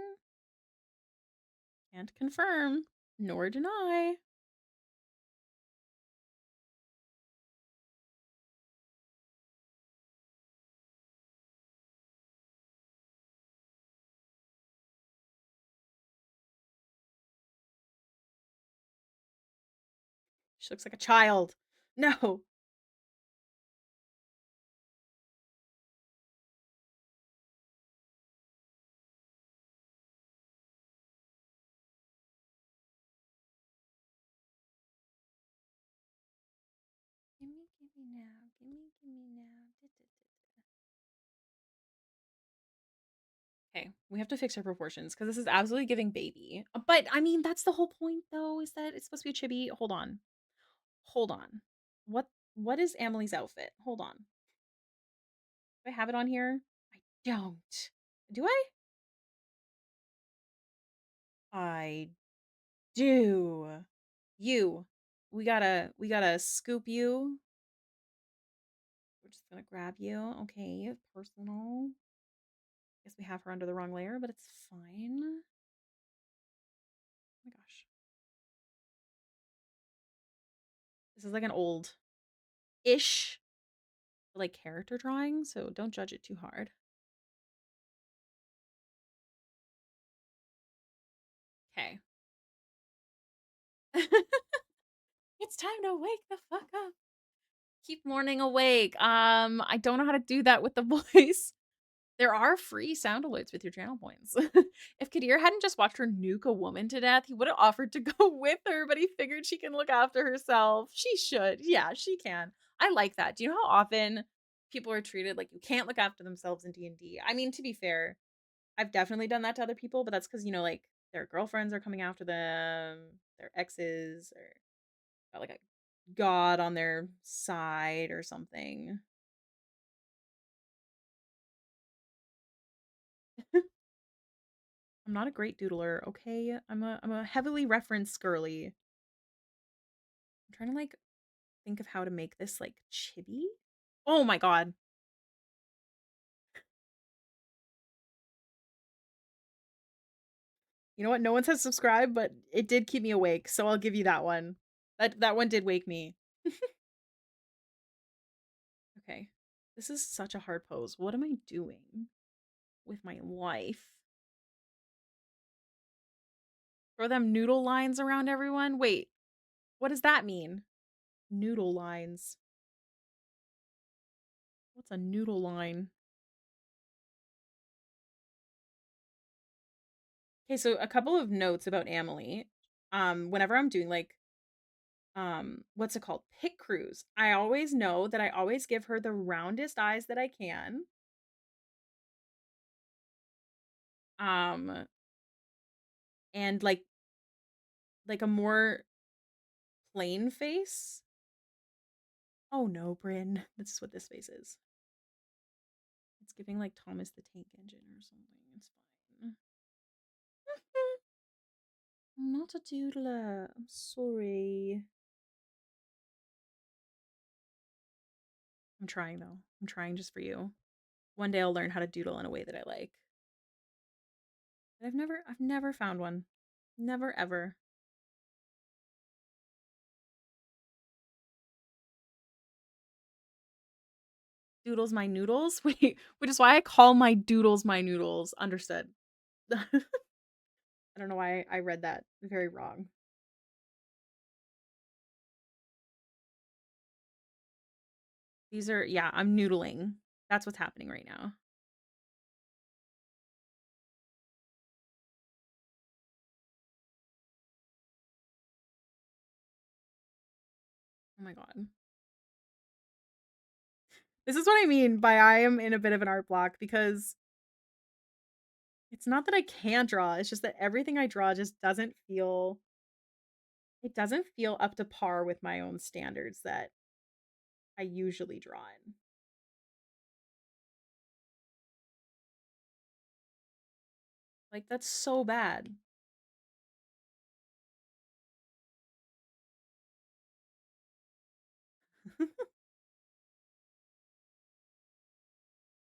Can't confirm, nor deny. She looks like a child. No. Gimme now. Gimme now. Okay, we have to fix our proportions because this is absolutely giving baby. But I mean, that's the whole point, though, is that it's supposed to be a chibi. Hold on, hold on. What is Emily's outfit? Hold on. Do I have it on here? I don't. Do I? I do. You. We gotta scoop you. We're just gonna grab you. Okay, personal. Guess we have her under the wrong layer, but it's fine. Oh my gosh. This is like an old-ish like character drawing, so don't judge it too hard. Okay. It's time to wake the fuck up. Keep morning awake. I don't know how to do that with the voice. There are free sound alerts with your channel points. If Kadir hadn't just watched her nuke a woman to death, he would have offered to go with her, but he figured she can look after herself. She should. Yeah, she can. I like that. Do you know how often people are treated like you can't look after themselves in D&D? I mean, to be fair, I've definitely done that to other people, but that's because, like their girlfriends are coming after them, their exes, or got like a god on their side or something. I'm not a great doodler, okay? I'm a heavily referenced girly. I'm trying to like think of how to make this like chibi. Oh my god. You know what? No one says subscribe, but it did keep me awake, so I'll give you that one. That one did wake me. Okay. This is such a hard pose. What am I doing with my life? Throw them noodle lines around everyone? Wait, what does that mean? Noodle lines. What's a noodle line? Okay, so a couple of notes about Amelie. Whenever I'm doing like what's it called? Pit crews. I always know that I always give her the roundest eyes that I can. Um and like a more plain face. Oh no, Bryn. This is what this face is. It's giving like Thomas the Tank Engine or something. It's fine. I'm not a doodler. I'm sorry. I'm trying though. I'm trying just for you. One day I'll learn how to doodle in a way that I like. But I've never found one. Never ever. Doodles my noodles? Wait, which is why I call my doodles my noodles. Understood. I don't know why I read that very wrong. These are, yeah, I'm noodling. That's what's happening right now. Oh my god. This is what I mean by I am in a bit of an art block because it's not that I can't draw, it's just that everything I draw just doesn't feel it doesn't feel up to par with my own standards that I usually draw in. Like that's so bad.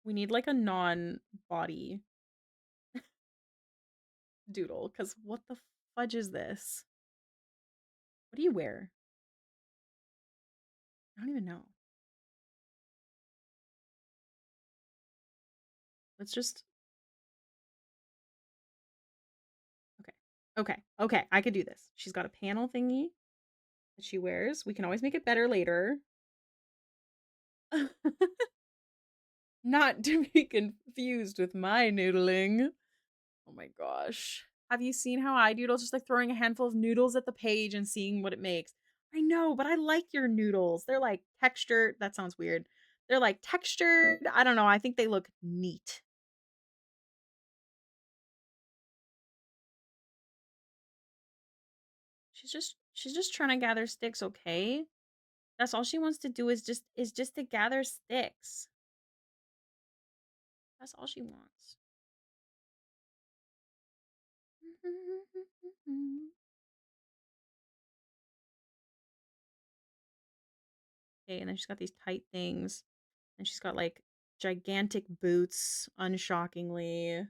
We need like a non-body doodle cuz what the fudge is this? What do you wear? I don't even know. Let's just okay. Okay. Okay, I could do this. She's got a panel thingy that she wears. We can always make it better later. Not to be confused with my noodling. Oh my gosh. Have you seen how I doodle? Just like throwing a handful of noodles at the page and seeing what it makes. I know, but I like your noodles. They're like textured. That sounds weird. They're like textured. I don't know. I think they look neat. She's just trying to gather sticks, okay? That's all she wants to do is just to gather sticks. That's all she wants. Okay, and then she's got these tight things. And she's got like gigantic boots, unshockingly.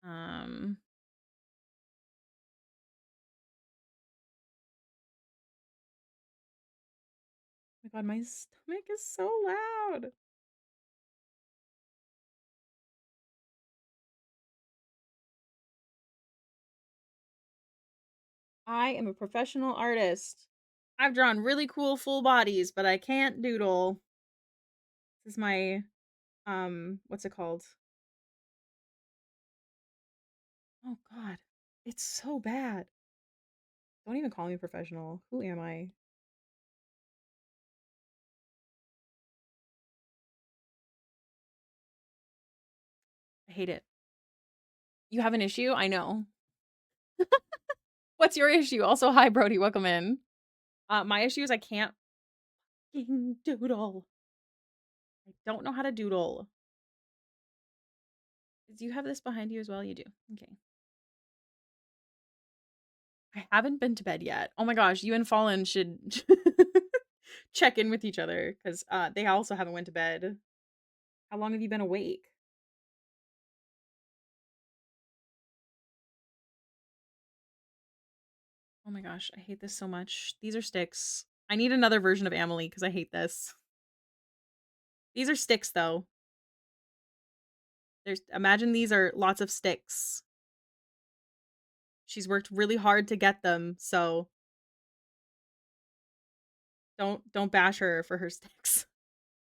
Um oh my god, my stomach is so loud. I am a professional artist. I've drawn really cool full bodies, but I can't doodle. This is my what's it called? Oh god. It's so bad. Don't even call me professional. Who am I? I hate it. You have an issue? I know. What's your issue? Also, hi Brody, welcome in. My issue is I can't fucking doodle. I don't know how to doodle. Do you have this behind you as well? You do. Okay. I haven't been to bed yet. Oh my gosh, you and Fallen should check in with each other because they also haven't went to bed. How long have you been awake? Oh my gosh, I hate this so much. These are sticks. I need another version of Amelie because I hate this. These are sticks though. There's imagine these are lots of sticks. She's worked really hard to get them, so don't bash her for her sticks.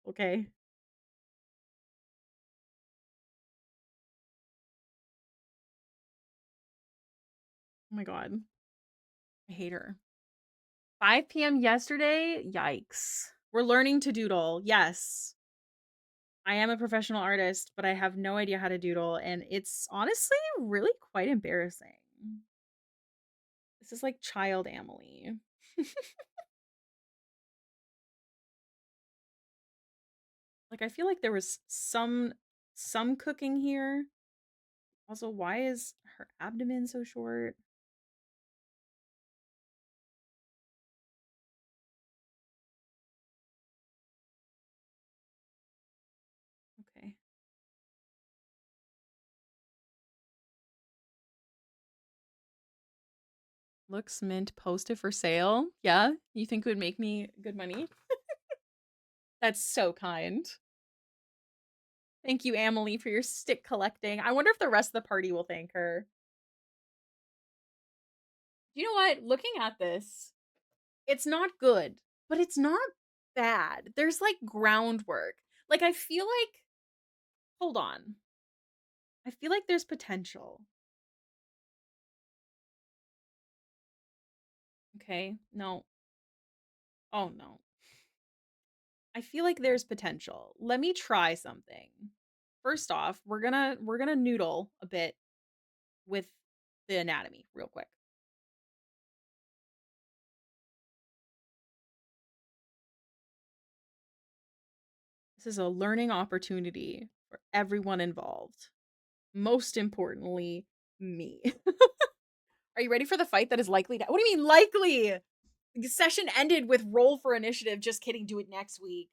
Okay? Oh my god. I hate her. 5 PM yesterday? Yikes. We're learning to doodle. Yes. I am a professional artist, but I have no idea how to doodle, and it's honestly really quite embarrassing. This is like child Amelie. Like I feel like there was some cooking here. Also, why is her abdomen so short? Okay. Looks mint posted for sale. Yeah, you think it would make me good money? That's so kind. Thank you, Amelie, for your stick collecting. I wonder if the rest of the party will thank her. You know what? Looking at this, it's not good, but it's not bad. There's like groundwork. Like, I feel like, hold on. I feel like there's potential. Okay. No. Oh, no. I feel like there's potential. Let me try something. First off, we're gonna noodle a bit with the anatomy real quick. This is a learning opportunity for everyone involved. Most importantly, me. Are you ready for the fight that is likely to— What do you mean likely? The session ended with roll for initiative. Just kidding, do it next week.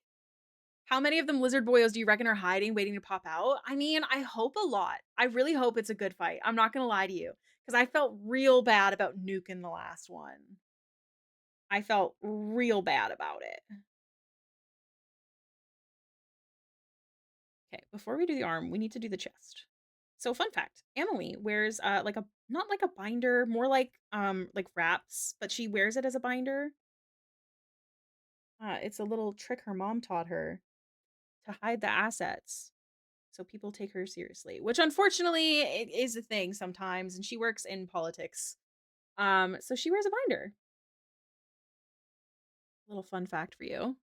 How many of them lizard boyos do you reckon are hiding, waiting to pop out? I mean, I hope a lot. I really hope it's a good fight. I'm not gonna lie to you. Because I felt real bad about nuking the last one. I felt real bad about it. Okay, before we do the arm, we need to do the chest. So fun fact, Emily wears like a— not like a binder, more like wraps, but she wears it as a binder. It's a little trick her mom taught her to hide the assets so people take her seriously, which unfortunately it is a thing sometimes, and she works in politics. So she wears a binder. Little fun fact for you.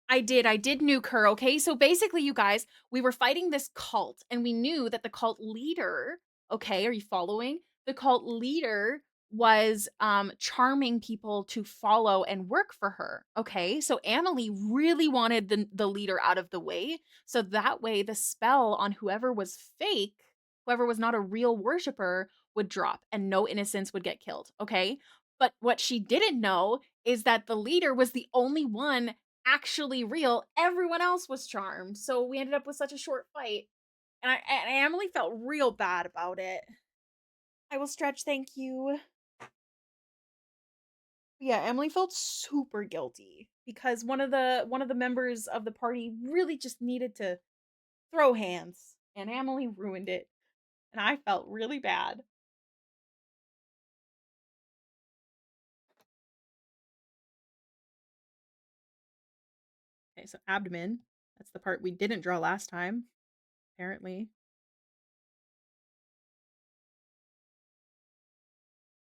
I did nuke her, okay? So basically, you guys, we were fighting this cult, and we knew that the cult leader— okay, are you following? The cult leader was charming people to follow and work for her. Okay. So Amelie really wanted the leader out of the way. So that way the spell on whoever was fake, whoever was not a real worshiper, would drop and no innocents would get killed. Okay. But what she didn't know is that the leader was the only one actually real. Everyone else was charmed. So we ended up with such a short fight. And Emily felt real bad about it. I will stretch, thank you. Yeah, Emily felt super guilty because one of the members of the party really just needed to throw hands, and Emily ruined it, and I felt really bad. Okay, so abdomen. That's the part we didn't draw last time, apparently.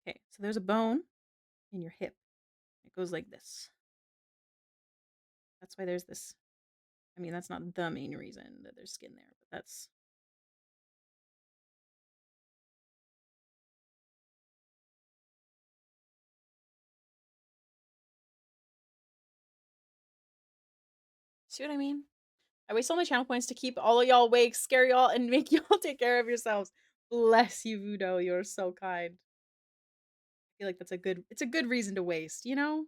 Okay, so there's a bone in your hip. It goes like this. That's why there's this— I mean, that's not the main reason that there's skin there, but that's— see what I mean? I waste all my channel points to keep all of y'all awake, scare y'all, and make y'all take care of yourselves. Bless you, Vudo. You're so kind. I feel like that's a good— it's a good reason to waste, you know?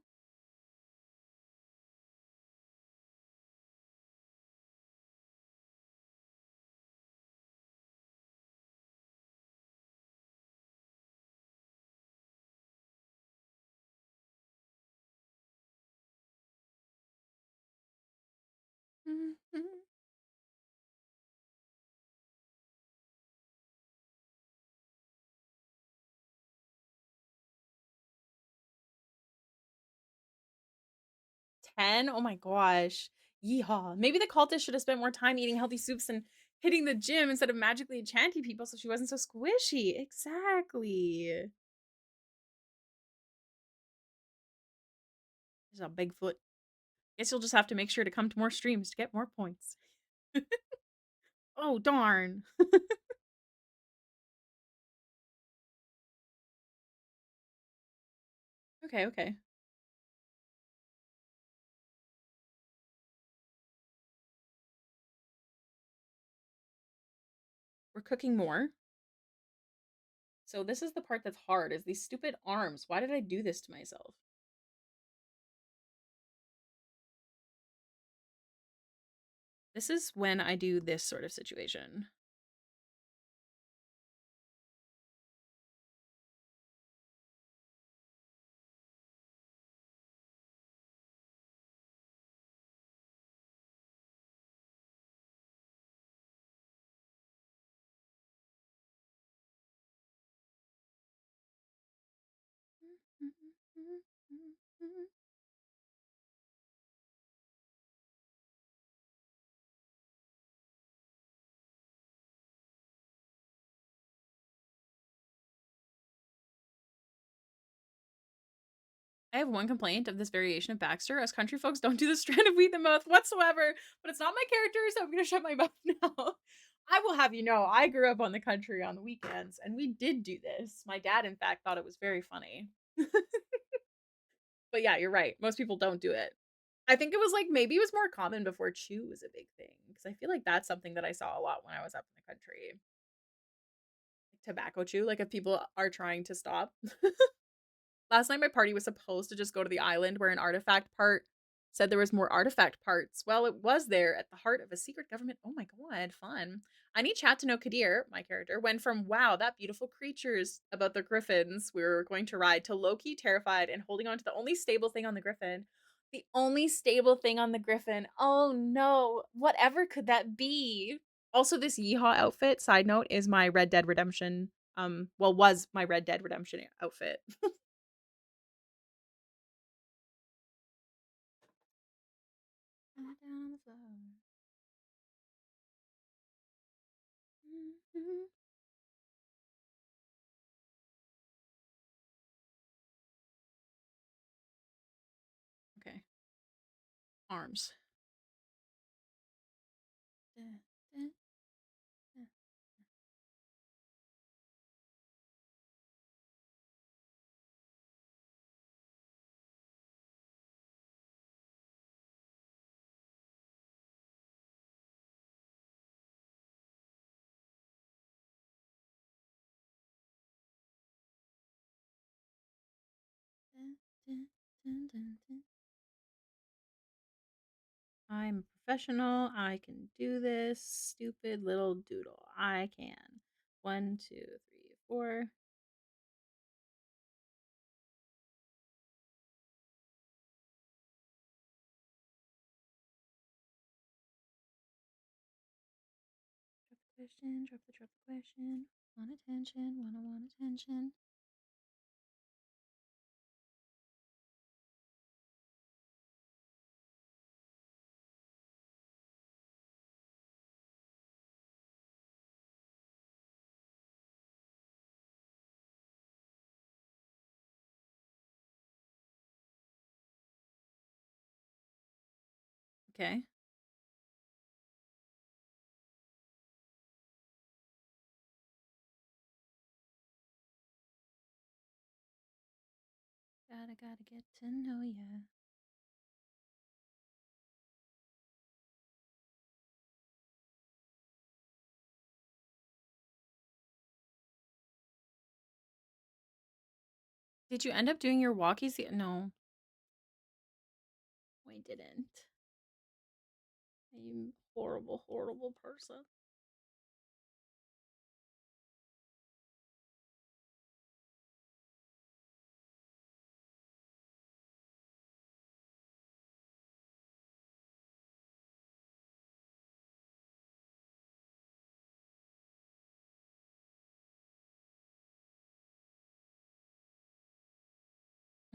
Mhm. 10? Oh my gosh. Yeehaw. Maybe the cultist should have spent more time eating healthy soups and hitting the gym instead of magically enchanting people so she wasn't so squishy. Exactly. There's a Bigfoot. Guess you'll just have to make sure to come to more streams to get more points. Oh, darn. Okay, okay. We're cooking more. So this is the part that's hard, is these stupid arms. Why did I do this to myself? This is when I do this sort of situation. I have one complaint of this variation of Baxter. Us country folks don't do the strand of wheat in the mouth whatsoever, but it's not my character, so I'm gonna shut my mouth now. I will have you know, I grew up on the country on the weekends, and we did do this. My dad, in fact, thought it was very funny. But yeah, you're right. Most people don't do it. I think it was like maybe it was more common before chew was a big thing because I feel like that's something that I saw a lot when I was up in the country. Like tobacco chew, like if people are trying to stop. Last night, my party was supposed to just go to the island where an artifact part said there was more artifact parts. Well, it was there at the heart of a secret government. Oh my god, fun. I need chat to know Kadir, my character, went from wow, that beautiful creatures about the griffins we were going to ride to low-key terrified and holding on to the only stable thing on the griffin. The only stable thing on the griffin. Oh no, whatever could that be? Also, this yeehaw outfit, side note, is my Red Dead Redemption well, was my Red Dead Redemption outfit. Down on the floor. Mhm. Okay. Arms. Da, da, da. Dun, dun, dun, dun, dun. I'm a professional. I can do this. Stupid little doodle. I can. One, two, three, four. Drop the question. Drop the question. Want attention. Want attention. Okay. Gotta get to know ya. Did you end up doing your walkies? No, I didn't. You horrible, horrible person.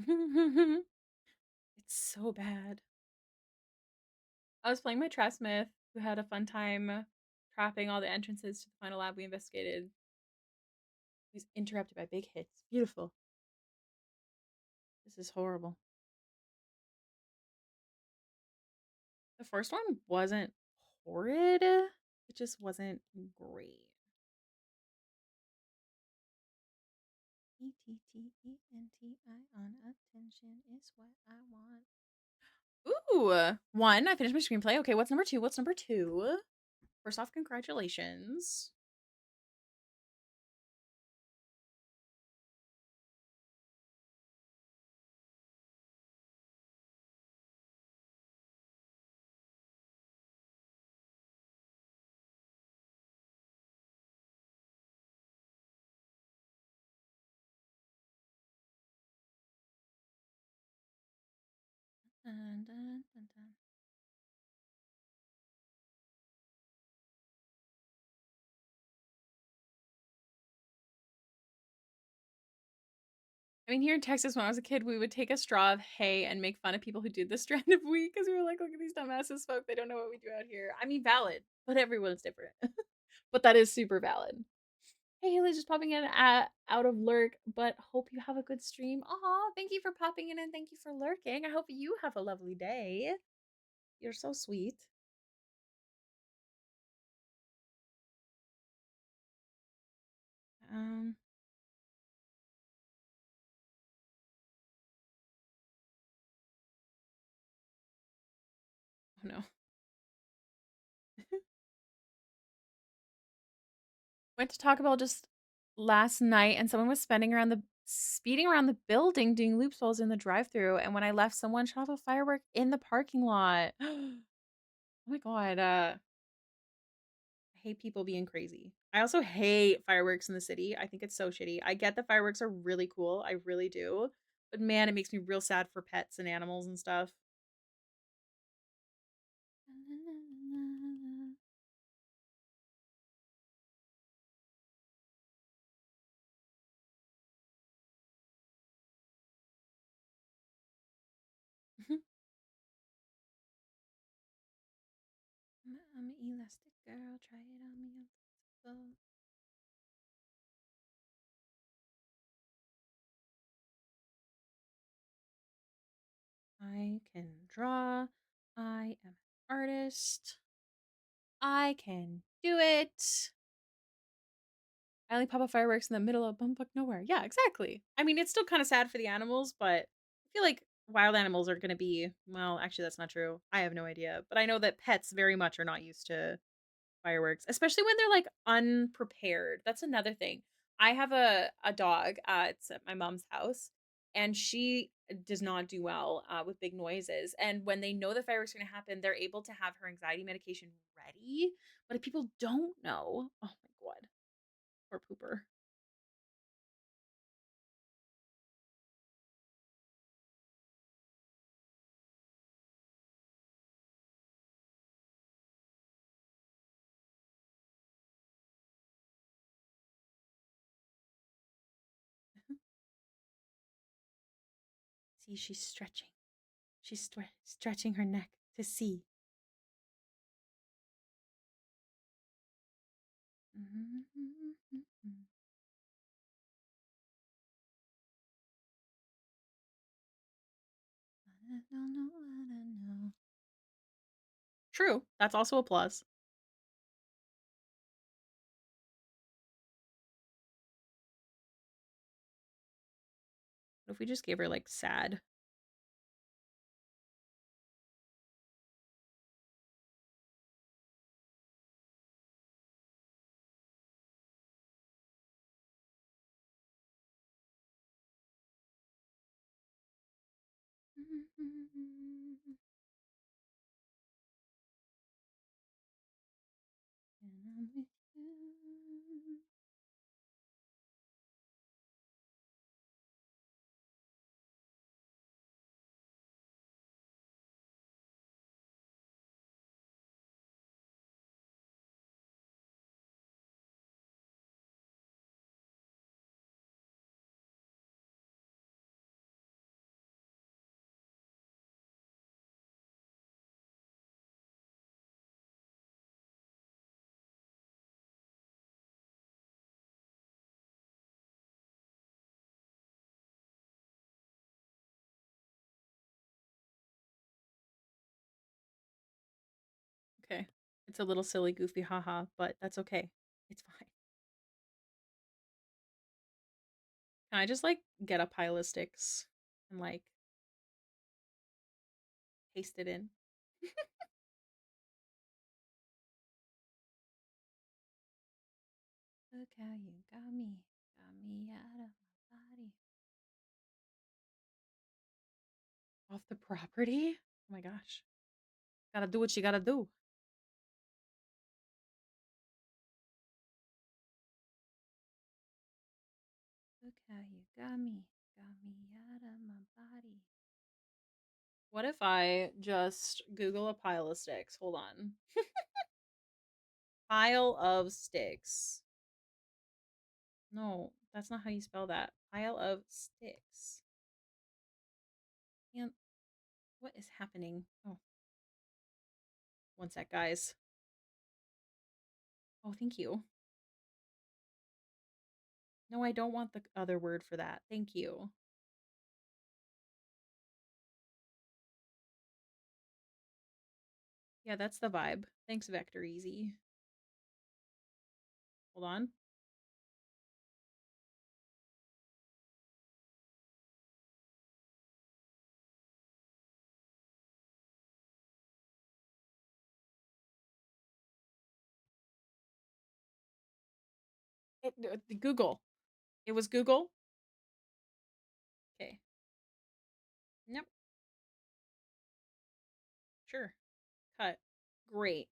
It's so bad. I was playing my Trapsmith, who had a fun time trapping all the entrances to the final lab we investigated. He's interrupted by big hits. Beautiful. This is horrible. The first one wasn't horrid. It just wasn't great. ETTENTI on attention is what I want. Ooh, one. I finished my screenplay. Okay, what's number two? What's number two? First off, congratulations. Dun, dun, dun, dun. I mean, here in Texas, when I was a kid, we would take a straw of hay and make fun of people who did the strand of wheat because we were like, "Look at these dumbasses, folk. They don't know what we do out here." I mean, valid, but everyone's different. But that is super valid. Hey, Hailiiz, just popping in out of lurk, but hope you have a good stream. Aw, thank you for popping in and thank you for lurking. I hope you have a lovely day. You're so sweet. Um, oh no. Went to Taco Bell just last night and someone was speeding around the building doing loops while I was in the drive-through. And when I left, someone shot off a firework in the parking lot. Oh my god. I hate people being crazy. I also hate fireworks in the city. I think it's so shitty. I get the fireworks are really cool. I really do. But man, it makes me real sad for pets and animals and stuff. I'm an elastic girl. Try it on me. I can draw. I am an artist. I can do it. I only pop up fireworks in the middle of bumfuck nowhere. Yeah, exactly. I mean, it's still kind of sad for the animals, but I feel like wild animals are going to be, well, actually, that's not true. I have no idea. But I know that pets very much are not used to fireworks, especially when they're like unprepared. That's another thing. I have a dog. It's at my mom's house, and she does not do well with big noises. And when they know the fireworks are going to happen, they're able to have her anxiety medication ready. But if people don't know, oh my god, poor pooper. See, she's stretching. She's stretching her neck to see. True. That's also a plus. What if we just gave her like sad? Okay. It's a little silly, goofy, haha, but that's okay. It's fine. Can I just like get a pile of sticks and like paste it in? Look how you got me out of my body. Off the property? Oh my gosh. Gotta do what you gotta do. Look how you got me out of my body. What if I just Google a pile of sticks? Hold on. Pile of sticks. No, That's not how you spell that. Pile of sticks. And what is happening? Oh, one sec, guys. Oh, thank you. No, I don't want the other word for that. Thank you. Yeah, that's the vibe. Thanks, Vector Easy. Hold on. Google. It was Google. Okay. Yep. Sure. Cut. Great.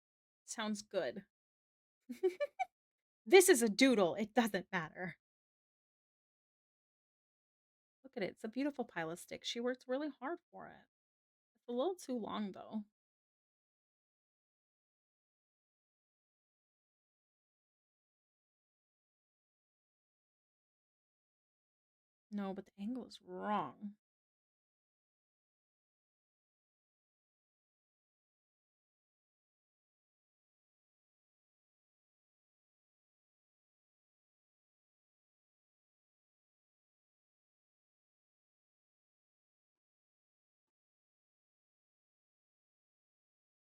Sounds good. This is a doodle. It doesn't matter. Look at it. It's a beautiful pile of sticks. She works really hard for it. It's a little too long, though. No, but the angle is wrong.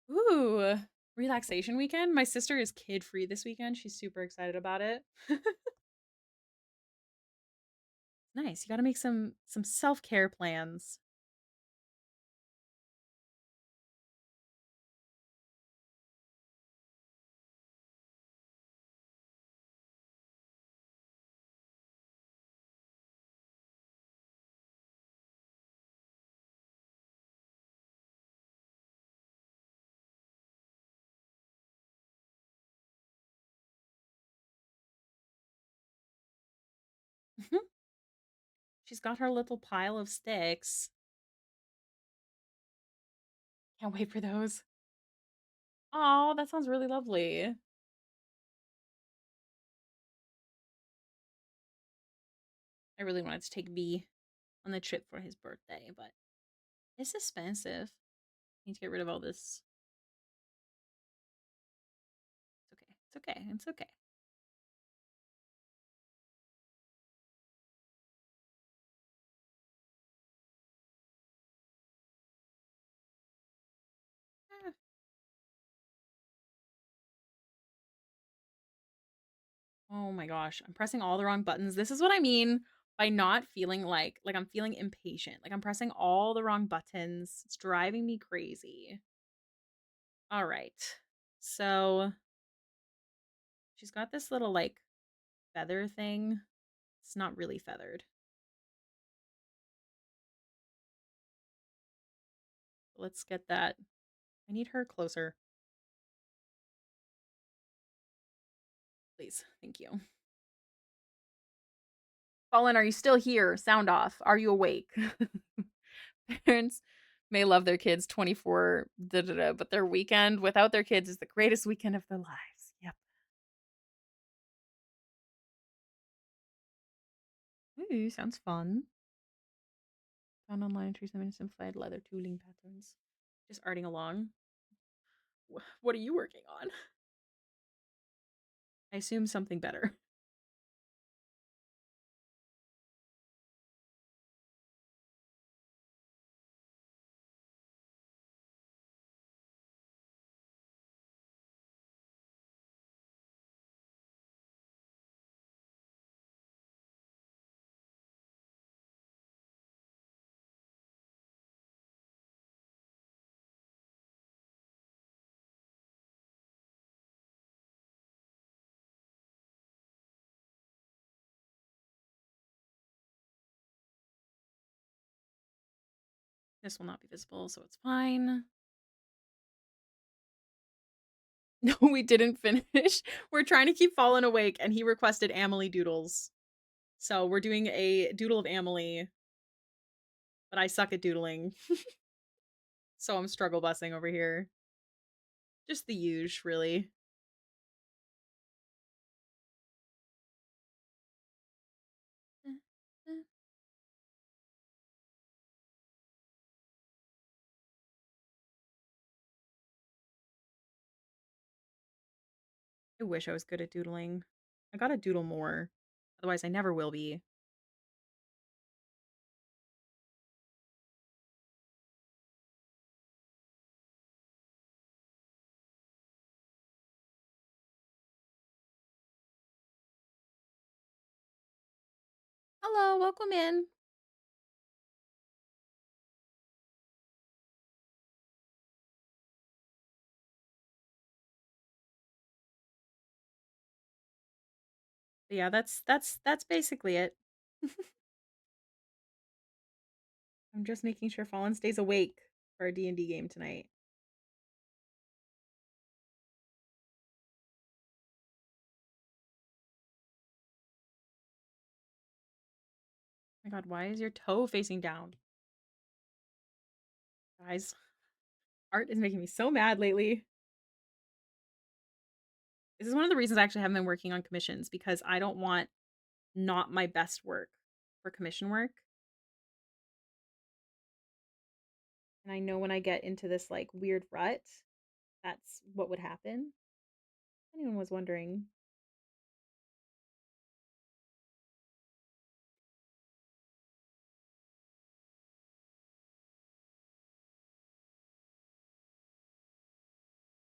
Ooh, relaxation weekend. My sister is kid free this weekend. She's super excited about it. Nice. You got to make some self-care plans. She's got her little pile of sticks. Can't wait for those. Oh, that sounds really lovely. I really wanted to take V on the trip for his birthday, but it's expensive. I need to get rid of all this. It's okay. It's okay. It's okay. Eh. Oh my gosh, I'm pressing all the wrong buttons. This is what I mean by not feeling like I'm feeling impatient. Like I'm pressing all the wrong buttons. It's driving me crazy. All right. So she's got this little like feather thing. It's not really feathered. Let's get that. I need her closer. Please. Thank you. Colin, are you still here? Sound off. Are you awake? Parents may love their kids 24, but their weekend without their kids is the greatest weekend of their lives. Yep. Ooh, sounds fun. Found online entries and simplified leather tooling patterns. Just arting along. What are you working on? I assume something better. This will not be visible, so it's fine. No, we didn't finish. We're trying to keep Fallen awake, and he requested Amelie doodles. So we're doing a doodle of Amelie, but I suck at doodling. So I'm struggle busing over here. Just the huge, really. I wish I was good at doodling. I gotta doodle more. Otherwise, I never will be. Hello, welcome in. Yeah, that's basically it. I'm just making sure Fallen stays awake for our D&D game tonight. Oh my god, why is your toe facing down? Guys, art is making me so mad lately. This is one of the reasons I actually haven't been working on commissions because I don't want not my best work for commission work. And I know when I get into this like weird rut, that's what would happen. If anyone was wondering.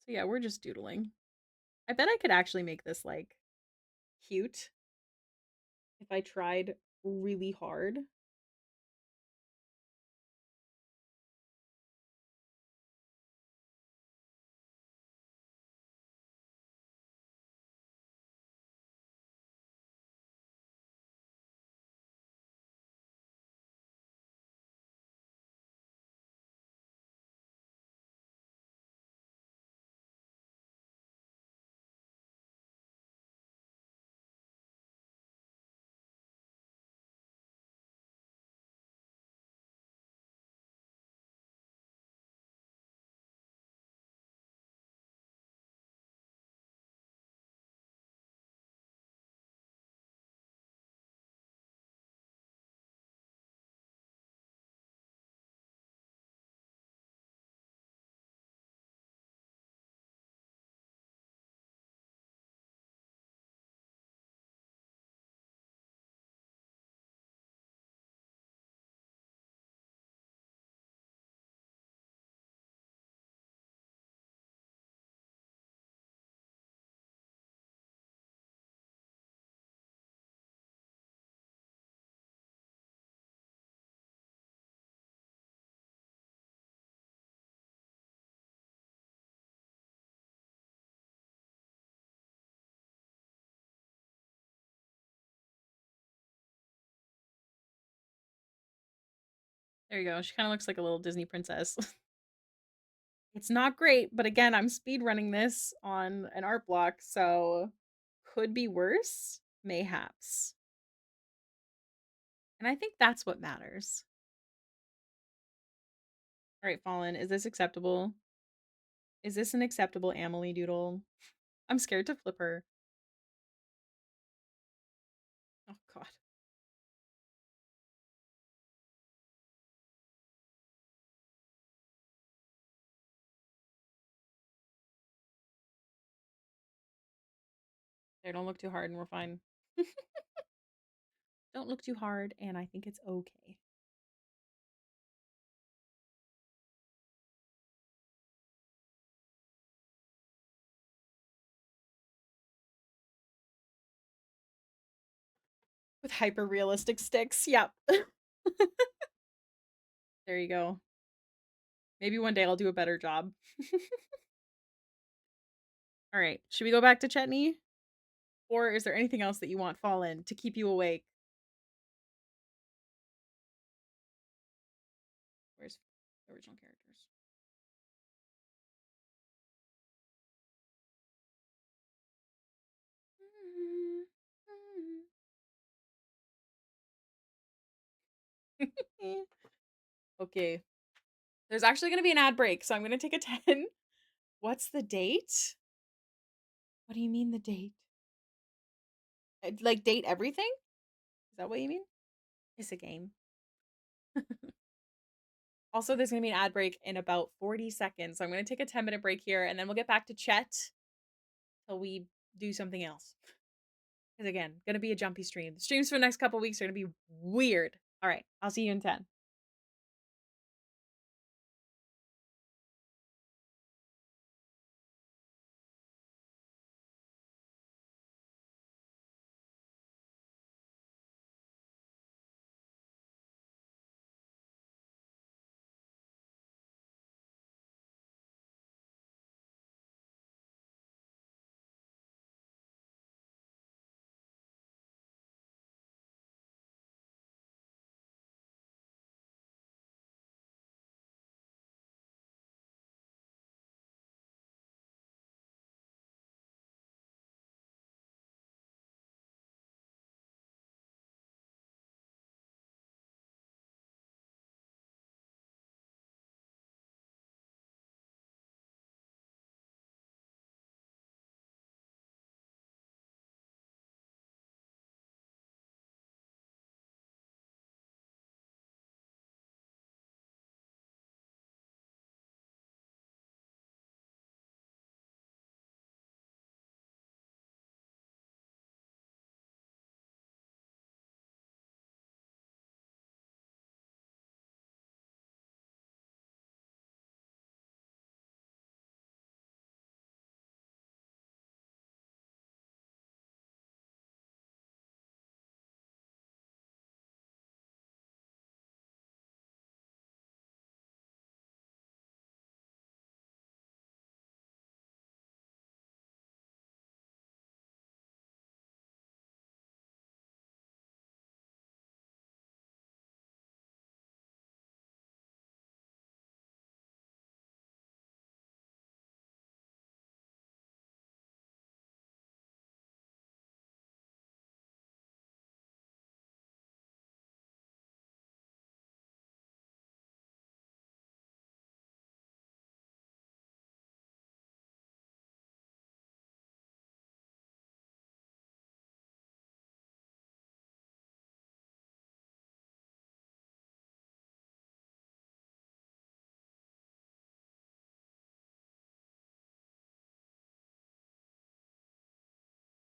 So yeah, we're just doodling. I bet I could actually make this like cute if I tried really hard. There you go. She kind of looks like a little Disney princess. It's not great, but again, I'm speed running this on an art block, so could be worse, mayhaps. And I think that's what matters. All right, Fallen, is this acceptable? Is this an acceptable Amelie doodle? I'm scared to flip her. Oh god. There, don't look too hard and we're fine. Don't look too hard and I think it's okay. With hyper realistic sticks. Yep. There you go. Maybe one day I'll do a better job. All right. Should we go back to Chetney? Or is there anything else that you want Fallen to keep you awake? Where's the original characters? Okay. There's actually going to be an ad break, so I'm going to take a 10. What's the date? What do you mean the date? Like date everything? Is that what you mean? It's a game. Also, there's going to be an ad break in about 40 seconds. So I'm going to take a 10-minute break here and then we'll get back to Chet till we do something else. Because again, gonna be a jumpy stream. The streams for the next couple weeks are gonna be weird. All right, I'll see you in 10.